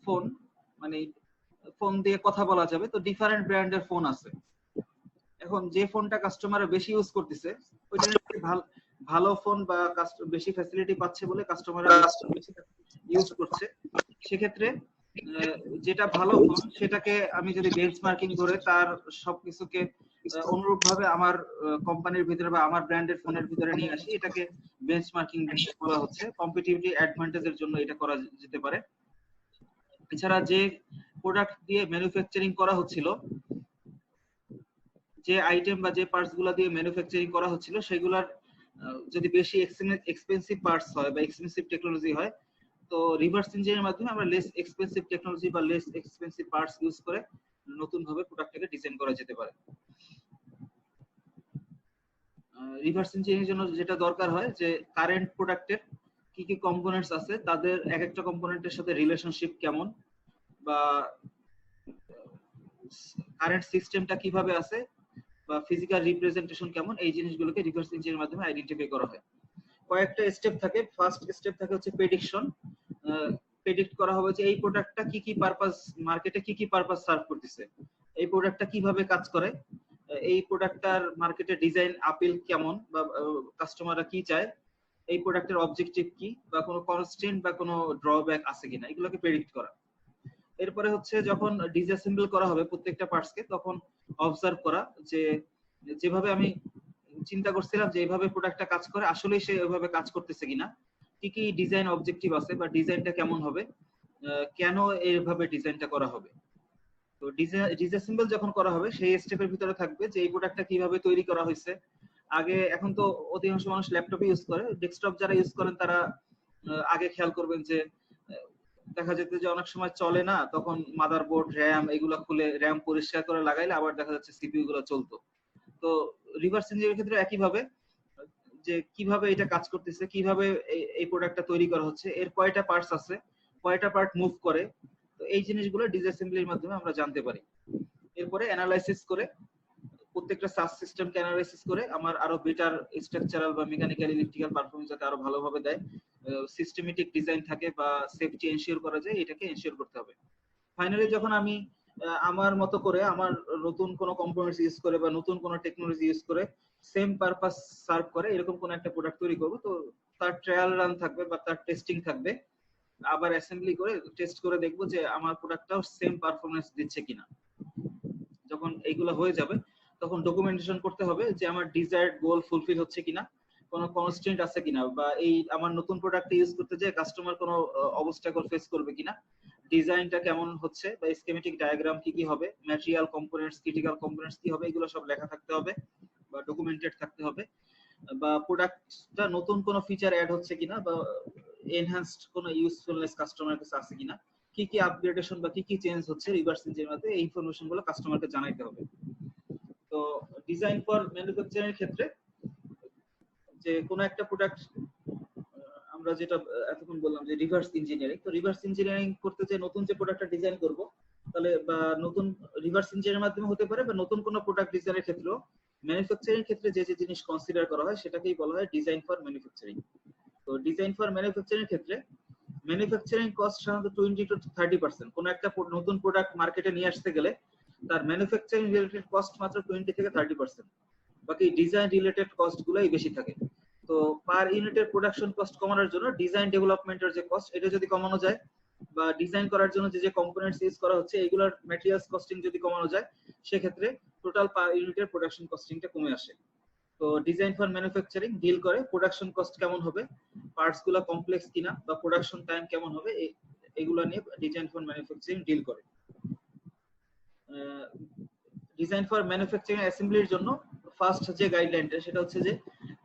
ফোন, মানে ফোন দিয়ে কথা বলা যাবে, তো ডিফারেন্ট ব্র্যান্ডের ফোন আছে। এখন যে ফোনটা কাস্টমার বেশি ইউজ করতেছে, ওইটা ভালো ফোন বা বেশি ফ্যাসিলিটি পাচ্ছে বলে কাস্টমাররা ইউজ করছে, সেক্ষেত্রে যেটা ভালো ফোন সেটাকে আমি যদি বেঞ্চমার্কিং করে তার সবকিছুকে অনুরূপ ভাবে আমার কোম্পানির ভিতরে বা আমার ব্র্যান্ডের ফোনের ভিতরে নিয়ে আসি, এটাকে বেঞ্চমার্কিং বলা হচ্ছে। কম্পিটিটিভ অ্যাডভান্টেজের জন্য এটা করা যেতে পারে। এছাড়া যে প্রোডাক্ট দিয়ে ম্যানুফ্যাকচারিং করা হচ্ছিল, যে আইটেম বা যে পার্টস গুলা দিয়ে ম্যানুফ্যাকচারিং করা হচ্ছিল, সেগুলার যদি বেশি এক্সপেন্সিভ পার্টস হয় বা এক্সপেন্সিভ টেকনোলজি হয়, তো রিভার্স ইঞ্জিনিয়ারিংয়ের মাধ্যমে আমরা লেস এক্সপেন্সিভ টেকনোলজি বা লেস এক্সপেন্সিভ পার্টস ইউজ করে নতুন ভাবে প্রোডাক্টটাকে ডিজাইন করা যেতে পারে। রিভার্স ইঞ্জিনিয়ারিং এর জন্য যেটা দরকার হয় যে কারেন্ট প্রোডাক্টের কি কি কম্পোনেন্টস আছে, তাদের এক একটা কম্পোনেন্টের সাথে রিলেশনশিপ কেমন, বা কারেন্ট সিস্টেমটা কিভাবে আছে, বা ফিজিক্যাল রিপ্রেজেন্টেশন কেমন, এই জিনিসগুলোকে রিভার্স ইঞ্জিনিয়ারিং এর মাধ্যমে আইডেন্টিফাই করা হয়। কয়েকটা স্টেপ থাকে। ফার্স্ট স্টেপ থাকে হচ্ছে প্রেডিকশন। প্রেডিক্ট করা হবে যে এই প্রোডাক্টটা কি কি পারপাস, মার্কেটে কি কি পারপাস সার্ভ করতেছে, এই প্রোডাক্টটা কিভাবে কাজ করে, এই প্রোডাক্টটার মার্কেটে ডিজাইন আপিল কেমন, বা কাস্টমাররা কি চায়, এই প্রোডাক্টের অবজেক্টিভ কি, বা কোনো কনস্ট্রেন্ট বা কোনো ড্রব্যাক আছে কিনা, এগুলোকে প্রেডিক্ট করা। এরপরে হচ্ছে যখন ডিসঅ্যাসেম্বল করা হবে প্রত্যেকটা পার্টসকে, তখন অবজার্ভ করা যে যেভাবে আমি চিন্তা করছিলাম যে এইভাবে প্রোডাক্টটা কাজ করে, আসলেই সে ওইভাবে কাজ করতেছে কিনা, কি কি ডিজাইন অবজেক্টিভ আছে বা ডিজাইনটা কেমন হবে, কেন এইভাবে ডিজাইনটা করা হবে। তো ডিসঅ্যাসেম্বল যখন করা হবে, সেই স্টেপের ভিতরে থাকবে যে এই প্রোডাক্টটা কিভাবে তৈরি করা হয়েছে। আগে এখন তো অধিকাংশ মানুষ ল্যাপটপে ইউজ করে, ডেস্কটপ যারা ইউজ করেন তারা আগে খেয়াল করবেন যে দেখা যেত যে অনেক সময় চলে না, তখন মাদারবোর্ড, র্যাম এগুলো খুলে র্যাম পরিষ্কার করে লাগাইলে আবার দেখা যাচ্ছে সিপিইউ গুলো চলতো। তো রিভার্স ইঞ্জিনিয়ারিং ক্ষেত্রে একই ভাবে যে কিভাবে এটা কাজ করতেছে, কিভাবে এই প্রোডাক্টটা তৈরি করা হচ্ছে, এর কয়টা পার্টস আছে, কয়টা পার্ট মুভ করে, তো এই জিনিসগুলো ডিসঅ্যাসেম্বলির মাধ্যমে আমরা জানতে পারি। এরপরে অ্যানালাইসিস করে প্রত্যেকটা সাব সিস্টেমকে অ্যানালাইসিস করে আমার আরো বেটার স্ট্রাকচারাল বা মেকানিক্যাল ইলেকট্রিক্যাল পারফরম্যান্স যাতে আরো ভালোভাবে দেয়, সিস্টেমেটিক ডিজাইন থাকে বা সেফটি এনশিওর করা যায়, এটাকে এনশিওর করতে হবে। ফাইনালি যখন আমি আমার মতো করে আমার নতুন কোনো কম্পোনেন্টস ইউজ করে বা নতুন কোনো টেকনোলজি ইউজ করে সেম পারপাস সার্ভ করে এরকম কোনো একটা প্রোডাক্ট তৈরি করব, তো তার ট্রায়াল রান থাকবে বা তার টেস্টিং থাকবে, আবার অ্যাসেম্বলি করে টেস্ট করে দেখবো যে আমার প্রোডাক্টটাও সেম পারফরম্যান্স দিচ্ছে কিনা। যখন এইগুলো হয়ে যাবে তখন ডকুমেন্টেশন করতে হবে যে আমার ডিজায়ার্ড গোল ফুলফিল হচ্ছে কিনা, কোনো কনস্ট্রেন্ট আছে কিনা, বা এই আমার নতুন প্রোডাক্ট ইউজ করতে যে কাস্টমার কোনো অবস্টাকল ফেস করবে কিনা, ডিজাইনটা কেমন হচ্ছে, বা স্কিমেটিক ডায়াগ্রাম কি কি হবে, ম্যাটেরিয়াল কম্পোনেন্টস, ক্রিটিক্যাল কম্পোনেন্টস কি হবে, এগুলো সব লেখা থাকতে হবে বা ডকুমেন্টেড থাকতে হবে। বা প্রোডাক্টটা নতুন কোনো ফিচার অ্যাড হচ্ছে কিনা, বা এনহ্যান্সড কোনো ইউজফুলনেস কাস্টমারের কাছে আছে কিনা, কি কি আপগ্রেডেশন বা কি কি চেঞ্জ হচ্ছে রিভার্স ইঞ্জিনের মধ্যে, এই ইনফরমেশন গুলো কাস্টমারকে জানাইতে হবে। তো ডিজাইন ফর ম্যানুফ্যাকচারিং এর ক্ষেত্রে যে কোনো একটা প্রোডাক্ট, আমরা যেটা এতক্ষণ বললাম যে রিভার্স ইঞ্জিনিয়ারিং, তো রিভার্স ইঞ্জিনিয়ারিং করতে যে নতুন যে প্রোডাক্টটা ডিজাইন করব, তাহলে বা নতুন রিভার্স ইঞ্জিনিয়ারিং মাধ্যমে হতে পারে, বা নতুন কোনো প্রোডাক্ট ডিজাইনের ক্ষেত্রেও ম্যানুফ্যাকচারিং ক্ষেত্রে যে যে জিনিস কনসিডার করা হয় সেটাকেই বলা হয় ডিজাইন ফর ম্যানুফ্যাকচারিং। তো ডিজাইন ফর ম্যানুফ্যাকচারিং ক্ষেত্রে ম্যানুফ্যাকচারিং কস্ট সাধারণত 20 to 30%। কোনো একটা নতুন প্রোডাক্ট মার্কেটে নিয়ে আসতে গেলে তার ম্যানুফ্যাকচারিং রিলেটেড কস্ট মাত্র 20 থেকে 30%, বাকি ডিজাইন রিলেটেড কস্ট গুলাই বেশি থাকে। তো পার ইউনিটের প্রোডাকশন কস্ট কমানোর জন্য ডিজাইন ডেভেলপমেন্টের যে কস্ট, এটা যদি কমানো যায় বা ডিজাইন করার জন্য যে যে কম্পোনেন্টস ইউজ করা হচ্ছে এগুলোর ম্যাটেরিয়ালস কস্টিং যদি কমানো যায় সেক্ষেত্রে টোটাল পার ইউনিটের প্রোডাকশন কস্টিংটা কমে আসে। তো ডিজাইন ফর ম্যানুফ্যাকচারিং ডিল করে প্রোডাকশন কস্ট কেমন হবে, পার্টস গুলো কমপ্লেক্স কিনা বা প্রোডাকশন টাইম কেমন হবে, এগুলো নিয়ে ডিজাইন ফর ম্যানুফ্যাকচারিং ডিল করে। ডিজাইন ফর ম্যানুফ্যাকচারিং অ্যাসেম্বলির জন্য ফার্স্ট যে গাইডলাইনটা সেটা হচ্ছে যে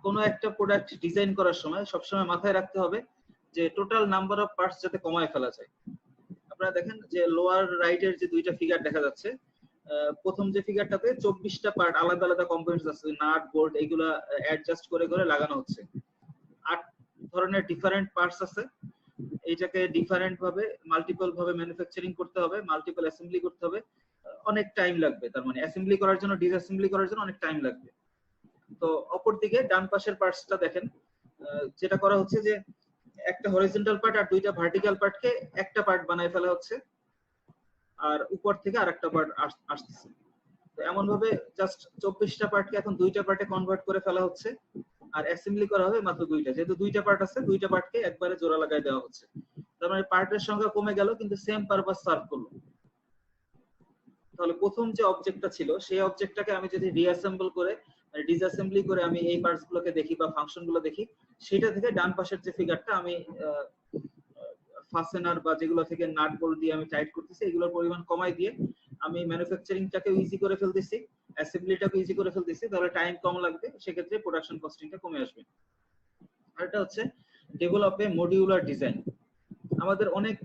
কোনো একটা প্রোডাক্ট ডিজাইন করার সময় সবসময় মাথায় রাখতে হবে যে টোটাল নাম্বার অফ পার্টস যাতে কমায় ফেলা যায়। আপনারা দেখেন যে লোয়ার রাইটের যে দুইটা ফিগার দেখা যাচ্ছে, প্রথম যে ফিগারটাতে 24টা পার্ট আলাদা আলাদা কম্পোনেন্টস আছে, নাট বোল্ট এগুলা অ্যাডজাস্ট করে করে লাগানো হচ্ছে। 8 ধরনের ডিফারেন্ট পার্টস আছে, এইটাকে ডিফারেন্ট ভাবে মাল্টিপল ভাবে ম্যানুফ্যাকচারিং করতে হবে, মাল্টিপল অ্যাসেম্বলি করতে হবে, অনেক টাইম লাগবে। তার মানে অ্যাসেম্বলি করার জন্য ডিসঅ্যাসেম্বলি করার জন্য অনেক টাইম লাগবে। তো অপর দিকে ডান পাশের পার্টসটা দেখেন, যেটা করা হচ্ছে যে একটা হরিজন্টাল পার্ট আর দুইটা ভার্টিক্যাল পার্টকে একটা পার্ট বানায় ফেলা হচ্ছে, আর উপর থেকে আরেকটা পার্ট আসছে। তো এমন ভাবে জাস্ট 24টা পার্টকে এখন দুইটা পার্টে কনভার্ট করে ফেলা হচ্ছে, আর অ্যাসেম্বলি করা হবে মাত্র দুইটা। যেহেতু দুইটা পার্ট আছে, দুইটা পার্টকে একবারে জোড়া লাগাই দেওয়া হচ্ছে। তার মানে পার্টের সংখ্যা কমে গেল কিন্তু সেম পারপাস সার্ভ করলো। তাহলে প্রথম যে অবজেক্টটা ছিল সেই অবজেক্টটাকে আমি যদি রিঅ্যাসেম্বল করে ডিসঅ্যাসেম্বলি করে আমি এই পার্টস গুলোকে দেখি বা ফাংশন গুলো দেখি, সেটা থেকে ডান পাশের যে ফিগারটা আমি ফাসেনার বা যেগুলো থেকে নাট বোল্ট দিয়ে আমি টাইট করতেছি এগুলোর পরিমাণ কমাই দিয়ে আমি ম্যানুফ্যাকচারিংটাকে ইজি করে ফেলতেছি, অ্যাসেম্বলিটাকে ইজি করে ফেলতেছি, তাহলে টাইম কম লাগবে, সেক্ষেত্রে প্রোডাকশন কস্টিংটা কমে আসবে। আর এটা হচ্ছে ডেভেলপ এ মডিউলার ডিজাইন। আমাদের অনেক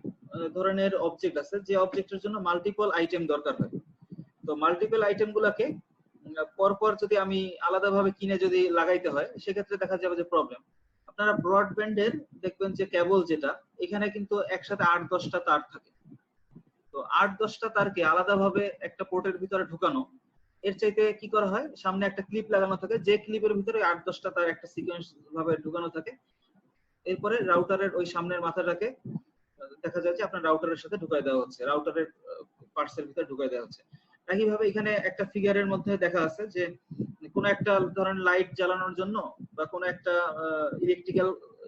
ধরনের অবজেক্ট আছে যে অবজেক্টের জন্য মাল্টিপল আইটেম দরকার হয়। তো মাল্টিপল আইটেম গুলাকে পরপর যদি আমি আলাদাভাবে কিনে যদি লাগাইতে হয় সেক্ষেত্রে দেখা যাবে যে প্রবলেম। আপনারা ব্রডব্যান্ডের দেখবেন যে কেবল যেটা, এখানে কিন্তু একসাথে 8-10টা তার থাকে। তো 8-10টা তারকে আলাদাভাবে একটা পোর্টের ভিতরে ঢুকানো, এর চাইতে কি করা হয়, সামনে একটা ক্লিপ লাগানো থাকে, যে ক্লিপের ভিতরে 8-10টা তার একটা সিকোয়েন্স ভাবে ঢুকানো থাকে। এরপরে রাউটারের ওই সামনের মাথাটাকে দেখা যায় যে আপনার রাউটারের সাথে ঢুকাই দেওয়া হচ্ছে, রাউটারের পার্টসের ভিতরে ঢুকাই দেওয়া হচ্ছে। একইভাবে এখানে একটা ফিগারের মধ্যে দেখা আছে যে কোনো একটা ধরেন লাইট জ্বালানোর জন্য বা কোনো একটা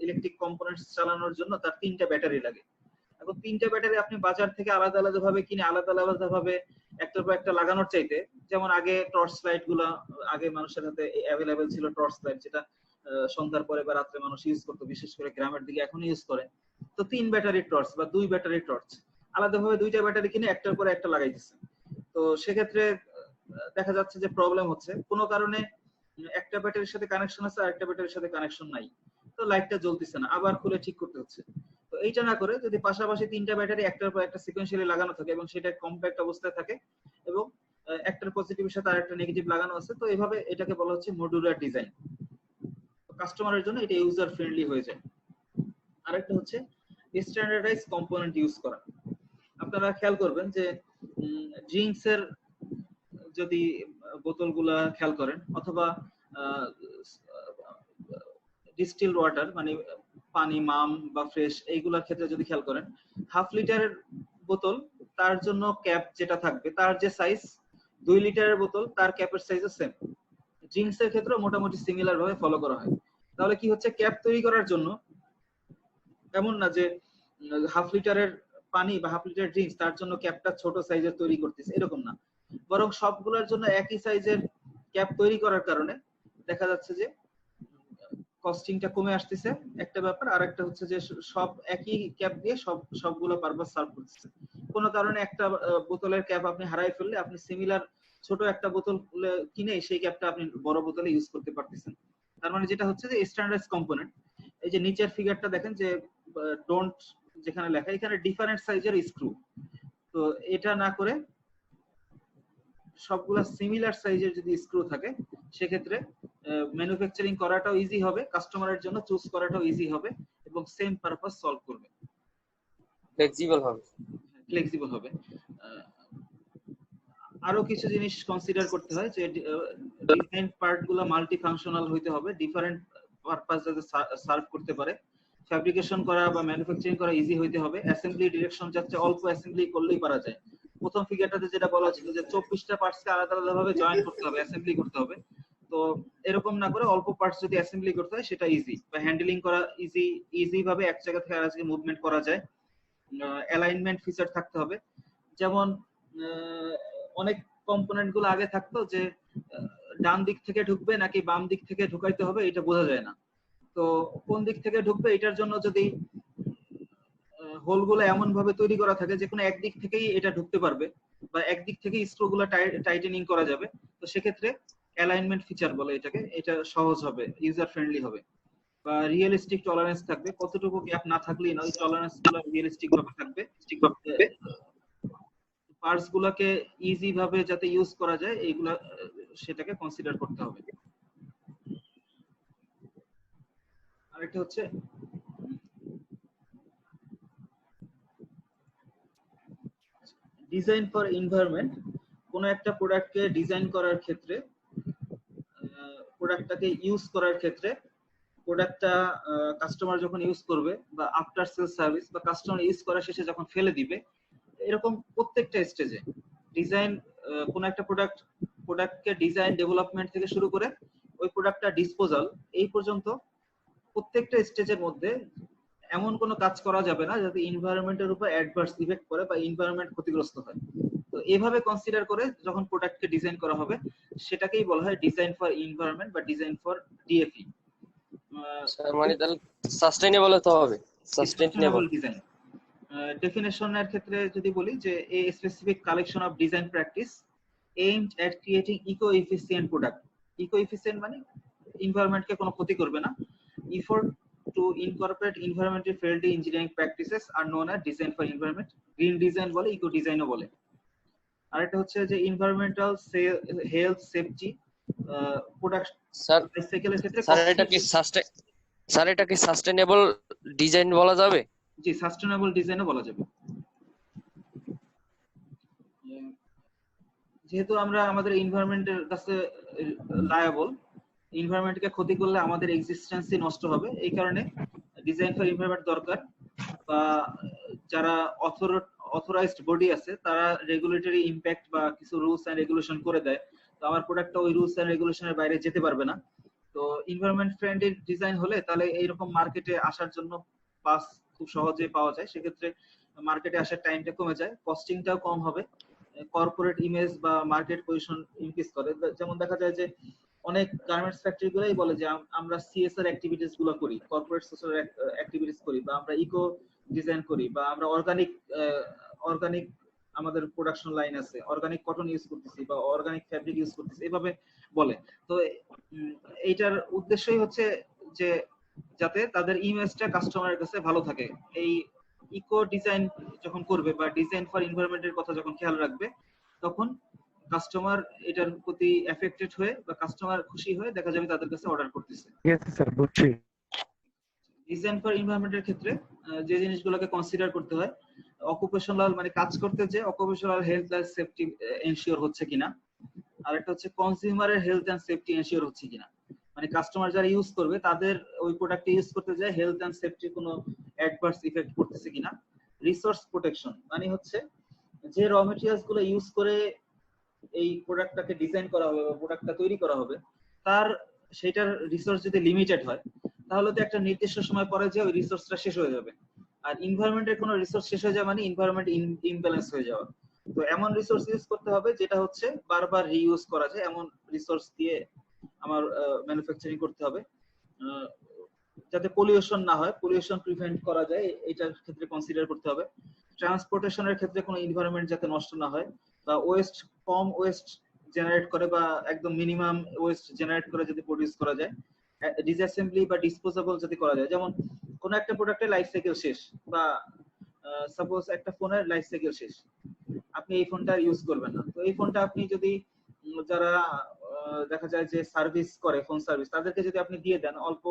ইলেকট্রিক কম্পোনেন্টস চালানোর জন্য তার 3টা ব্যাটারি লাগে। এখন 3টা ব্যাটারি আপনি বাজার থেকে আলাদা আলাদা ভাবে কিনে আলাদা আলাদা ভাবে একটার পর একটা লাগানোর চাইতে, যেমন আগে টর্চ লাইট গুলা, আগে মানুষের হাতে অ্যাভেলেবেল ছিল টর্চ লাইট, যেটা সন্ধ্যার পরে বা রাত্রে মানুষ ইউজ করতো, বিশেষ করে গ্রামের দিকে এখন ইউজ করে। তো 3 ব্যাটারির টর্চ বা 2 ব্যাটারির টর্চ আলাদাভাবে 2টা ব্যাটারি কিনে একটার পরে একটা লাগাইতেছে। তো সেক্ষেত্রে দেখা যাচ্ছে যে প্রবলেম হচ্ছে, কোনো কারণে একটা ব্যাটারির সাথে কানেকশন আছে আর একটা ব্যাটারির সাথে কানেকশন নাই, তো লাইটটা জ্বলতেছে না, আবার খুলে ঠিক করতে হচ্ছে। তো এইটা না করে যদি পাশাপাশি 3টা ব্যাটারি একটার পর একটা সিকোয়েন্সিয়ালি লাগানো থাকে এবং সেটা কম্প্যাক্ট অবস্থায় থাকে এবং একটার পজিটিভের সাথে আরেকটা নেগেটিভ লাগানো আছে, তো এইভাবে এটাকে বলা হচ্ছে মডুলার ডিজাইন। কাস্টমারের জন্য এটা ইউজার ফ্রেন্ডলি হয়ে যায়। আরেকটা হচ্ছে স্ট্যান্ডার্ডাইজ কম্পোনেন্ট ইউজ করা। আপনারা খেয়াল করবেন যে ড্রিঙ্কস এর যদি বোতলগুলা খেয়াল করেন, অথবা ডিস্টিল ওয়াটার মানে পানি, মাম বা ফ্রেশ, এইগুলোর ক্ষেত্রে যদি খেয়াল করেন, 1/2 লিটারের বোতল তার জন্য ক্যাপ যেটা থাকবে তার যে সাইজ, 2 লিটারের বোতল তার ক্যাপের সাইজও সেম। ড্রিঙ্কস এর ক্ষেত্রে মোটামুটি সিমিলার ভাবে ফলো করা হয়। তাহলে কি হচ্ছে, ক্যাপ তৈরি করার জন্য এমন না যে 1/2 লিটারের পানি বা 1/2 লিটার ড্রিঙ্কস তার জন্য ক্যাপটা ছোট সাইজের তৈরি করতেছে, এরকম না, বরং সবগুলোর জন্য একই সাইজের ক্যাপ তৈরি করার কারণে দেখা যাচ্ছে যে কস্টিংটা কমে আসতেছে একটা ব্যাপার। আর একটা হচ্ছে যে সব একই ক্যাপ দিয়ে সবগুলো পারপাস সার্ভ করতেছে। কোনো কারণে একটা বোতলের ক্যাপ আপনি হারাই ফেললে আপনি সিমিলার ছোট একটা বোতল কিনে সেই ক্যাপটা আপনি বড় বোতলে ইউজ করতে পারতেছেন। তার মানে যেটা হচ্ছে যে স্ট্যান্ডার্ড কম্পোনেন্ট। এই যে নিচের ফিগারটা দেখেন যে ডোন্ট যেখানে লেখা, এখানে ডিফারেন্ট সাইজের স্ক্রু, তো এটা না করে সবগুলা সিমিলার সাইজের যদি স্ক্রু থাকে সেক্ষেত্রে ম্যানুফ্যাকচারিং করাটাও ইজি হবে, কাস্টমারের জন্য চুজ করাটাও ইজি হবে এবং সেম পারপাস সলভ করবে, ফ্লেক্সিবল হবে। আরো কিছু জিনিস কনসিডার করতে হয় যে ডিজাইন পার্টগুলো মাল্টি ফাংশনাল হইতে হবে, ডিফারেন্ট পারপাস যাতে সার্ভ করতে পারে, ফ্যাব্রিকেশন করা বা ম্যানুফ্যাকচারিং করা ইজি হইতে হবে, অ্যাসেম্বলি ডিরেকশন যাচ্ছে অল্প অ্যাসেম্বলি করলেই পারা যায়। প্রথম ফিগারটাতে যেটা বলা ছিল যে 24টা পার্টসকে আলাদা আলাদা ভাবে জয়েন করতে হবে, অ্যাসেম্বলি করতে হবে, তো এরকম না করে অল্প পার্টস যদি অ্যাসেম্বলি করতে হয় সেটা ইজি, বা হ্যান্ডলিং করা ইজি ভাবে এক জায়গা থেকে আরেক জায়গায় মুভমেন্ট করা যায়। অ্যালাইনমেন্ট ফিচার থাকতে হবে। যেমন অনেক কম্পোনেন্ট গুলো আগে থাকতো যে ডান দিক থেকে ঢুকবে নাকি বাম দিক থেকে ঢুকাইতে হবে এটা বোঝা যায় না। তো কোন দিক থেকে ঢুকবে এটার জন্য যদি হোল গুলো এমন ভাবে তৈরি করা থাকে যে কোনো একদিক থেকেই এটা ঢুকতে পারবে বা একদিক থেকেই স্ক্রু গুলো টাইটেনিং করা যাবে, তো সেক্ষেত্রে অ্যালাইনমেন্ট ফিচার বলে এটাকে। এটা সহজ হবে, ইউজার ফ্রেন্ডলি হবে বা রিয়েলিস্টিক টলারেন্স থাকবে। কতটুকু গ্যাপ না থাকলেই নয়, টলারেন্স গুলো রিয়েলিস্টিক ভাবে থাকবে। পার্টস গুলোকে ইজি ভাবে যাতে ইউজ করা যায় এইগুলা সেটাকে কনসিডার করতে হবে। আরেকটা হচ্ছে ডিজাইন ফর এনভায়রনমেন্ট। কোন একটা প্রোডাক্টকে ডিজাইন করার ক্ষেত্রে, প্রোডাক্টটাকে ইউজ করার ক্ষেত্রে, প্রোডাক্টটা কাস্টমার যখন ইউজ করবে বা আফটার সেল সার্ভিস বা কাস্টমার ইউজ করা শেষে যখন ফেলে দিবে, এরকম প্রত্যেকটা স্টেজে ডিজাইন, কোন একটা প্রোডাক্টকে ডিজাইন ডেভেলপমেন্ট থেকে শুরু করে ওই প্রোডাক্টটা ডিসপোজাল এই পর্যন্ত প্রত্যেকটা স্টেজের মধ্যে এমন কোনো কাজ করা যাবে না যাতে এনভায়রনমেন্টের উপর অ্যাডভার্স ইফেক্ট পড়ে বা এনভায়রনমেন্ট ক্ষতিগ্রস্ত হয়। তো এভাবে কনসিডার করে যখন প্রোডাক্টকে ডিজাইন করা হবে সেটাকেই বলা হয় ডিজাইন ফর এনভায়রনমেন্ট বা ডিজাইন ফর ডিএফই। স্যার মানে তাহলে সাস্টেইনেবল হতে হবে, সাস্টেইনেবল ডিজাইন ডেফিনেশনের ক্ষেত্রে যদি বলি যে a specific collection of design practice aimed at creating eco-efficient product. Eco-efficient মানে এনভায়রনমেন্টকে কোনো ক্ষতি করবে না। Effort to incorporate environmentally friendly engineering practices are known as design for environment. Green design বলে, ইকো ডিজাইনও বলে। আরেকটা হচ্ছে যে environmental health safety product sir. Life সাইকেলের ক্ষেত্রে স্যার এটা কি সাস্টেইনেবল ডিজাইন বলা যাবে? জি, সাস্টেইনেবল ডিজাইনও বলা যাবে। যেহেতু আমরা আমাদের এনভায়রনমেন্টের কাছে লায়াবল, এনভায়রনমেন্টকে ক্ষতি করলে আমাদের এক্সিস্টেন্সই নষ্ট হবে, এই কারণে ডিজাইন ফর এনভায়রনমেন্ট দরকার। বা যারা অথরাইজড বডি আছে তারা রেগুলেটরি ইমপ্যাক্ট বা কিছু রুলস এন্ড রেগুলেশন করে দেয়, তো আমার প্রোডাক্টটা ওই রুলস এন্ড রেগুলেশনের বাইরে যেতে পারবে না। তো এনভায়রনমেন্ট ফ্রেন্ডলি ডিজাইন হলে তাহলে এইরকম মার্কেটে আসার জন্য পাস খুব সহজে পাওয়া যায়, সেক্ষেত্রে মার্কেটে আসার টাইমটা কমে যায়, কস্টিংটাও কম হবে, কর্পোরেট ইমেজ বা মার্কেট পজিশন ইনক্রিজ করে। যেমন দেখা যায় যে অনেক গার্মেন্টস ফ্যাক্টরি গুলাই বলে যে আমরা সিএসআর অ্যাক্টিভিটিস গুলো করি, কর্পোরেট সোশ্যাল অ্যাক্টিভিটিস করি, বা আমরা ইকো ডিজাইন করি, বা আমরা অর্গানিক আমাদের প্রোডাকশন লাইন আছে, অর্গানিক কটন ইউজ করতেছি বা অর্গানিক ফ্যাব্রিক ইউজ করতেছি, এভাবে বলে। তো এইটার উদ্দেশ্যই হচ্ছে যে যাতে তাদের ইমেজটা কাস্টমারের কাছে ভালো থাকে। এই ইকো ডিজাইন যখন করবে বা ডিজাইন ফর এনভায়রনমেন্টের কথা যখন খেয়াল রাখবে, তখন কাস্টমার এটার প্রতি এফেক্টেড হয়ে বা কাস্টমার খুশি হয়ে দেখা যাবে তাদের কাছে অর্ডার করতেছে। ঠিক আছে স্যার, বুঝছি। ডিজাইন ফর এনভায়রনমেন্টের ক্ষেত্রে যে জিনিসগুলোকে কনসিডার করতে হয়, অকুপেশনাল মানে কাজ করতে যে occupational health and safety ensure হচ্ছে কিনা, আর একটা হচ্ছে কনজিউমারের হেলথ এন্ড সেফটি এনশিওর হচ্ছে কিনা, মানে কাস্টমার যারা ইউজ করবে তাদের ওই প্রোডাক্ট ইউজ করতে যায় হেলথ এন্ড সেফটি কোনো অ্যাডভার্স ইফেক্ট পড়তেছে কিনা। রিসোর্স প্রোটেকশন মানে হচ্ছে যে র মেটেরিয়ালস গুলো ইউজ করে এই প্রোডাক্টটাকে ডিজাইন করা হবে বা প্রোডাক্টটা তৈরি করা হবে, তার সেটার রিসোর্স যদি লিমিটেড হয় তাহলে তো একটা নির্দিষ্ট সময় পরে যে ওই রিসোর্সটা শেষ হয়ে যাবে। আর এনভায়রনমেন্টের কোনো রিসোর্স শেষ হয়ে যাওয়া মানে এনভায়রনমেন্ট ইমব্যালেন্স হয়ে যাওয়া। তো এমন রিসোর্স ইউজ করতে হবে যেটা হচ্ছে বারবার রিইউজ করা যায়, এমন রিসোর্স দিয়ে আমার ম্যানুফ্যাকচারিং করতে হবে, যাতে পলিউশন না হয়, পলিউশন প্রিভেন্ট করা যায়, এটার ক্ষেত্রে কনসিডার করতে হবে। ট্রান্সপোর্টেশনের ক্ষেত্রে কোনো এনভায়রনমেন্ট যাতে নষ্ট না হয় বা কম ওয়েস্ট জেনারেট করে বা একদম মিনিমাম ওয়েস্ট জেনারেট করে যদি প্রডিউস করা যায়, ডিসঅ্যাসেম্বলি বা ডিসপোজেবল যদি করা যায়। যেমন কোন একটা প্রোডাক্টের লাইফ সাইকেল শেষ, বা সাপোজ একটা ফোনের লাইফ সাইকেল শেষ, আপনি এই ফোনটা ইউজ করবেন না, তো এই ফোনটা আপনি যদি যারা দেখা যায় যে সার্ভিস করে ফোন সার্ভিস, তাদেরকে যদি আপনি দিয়ে দেন, অল্প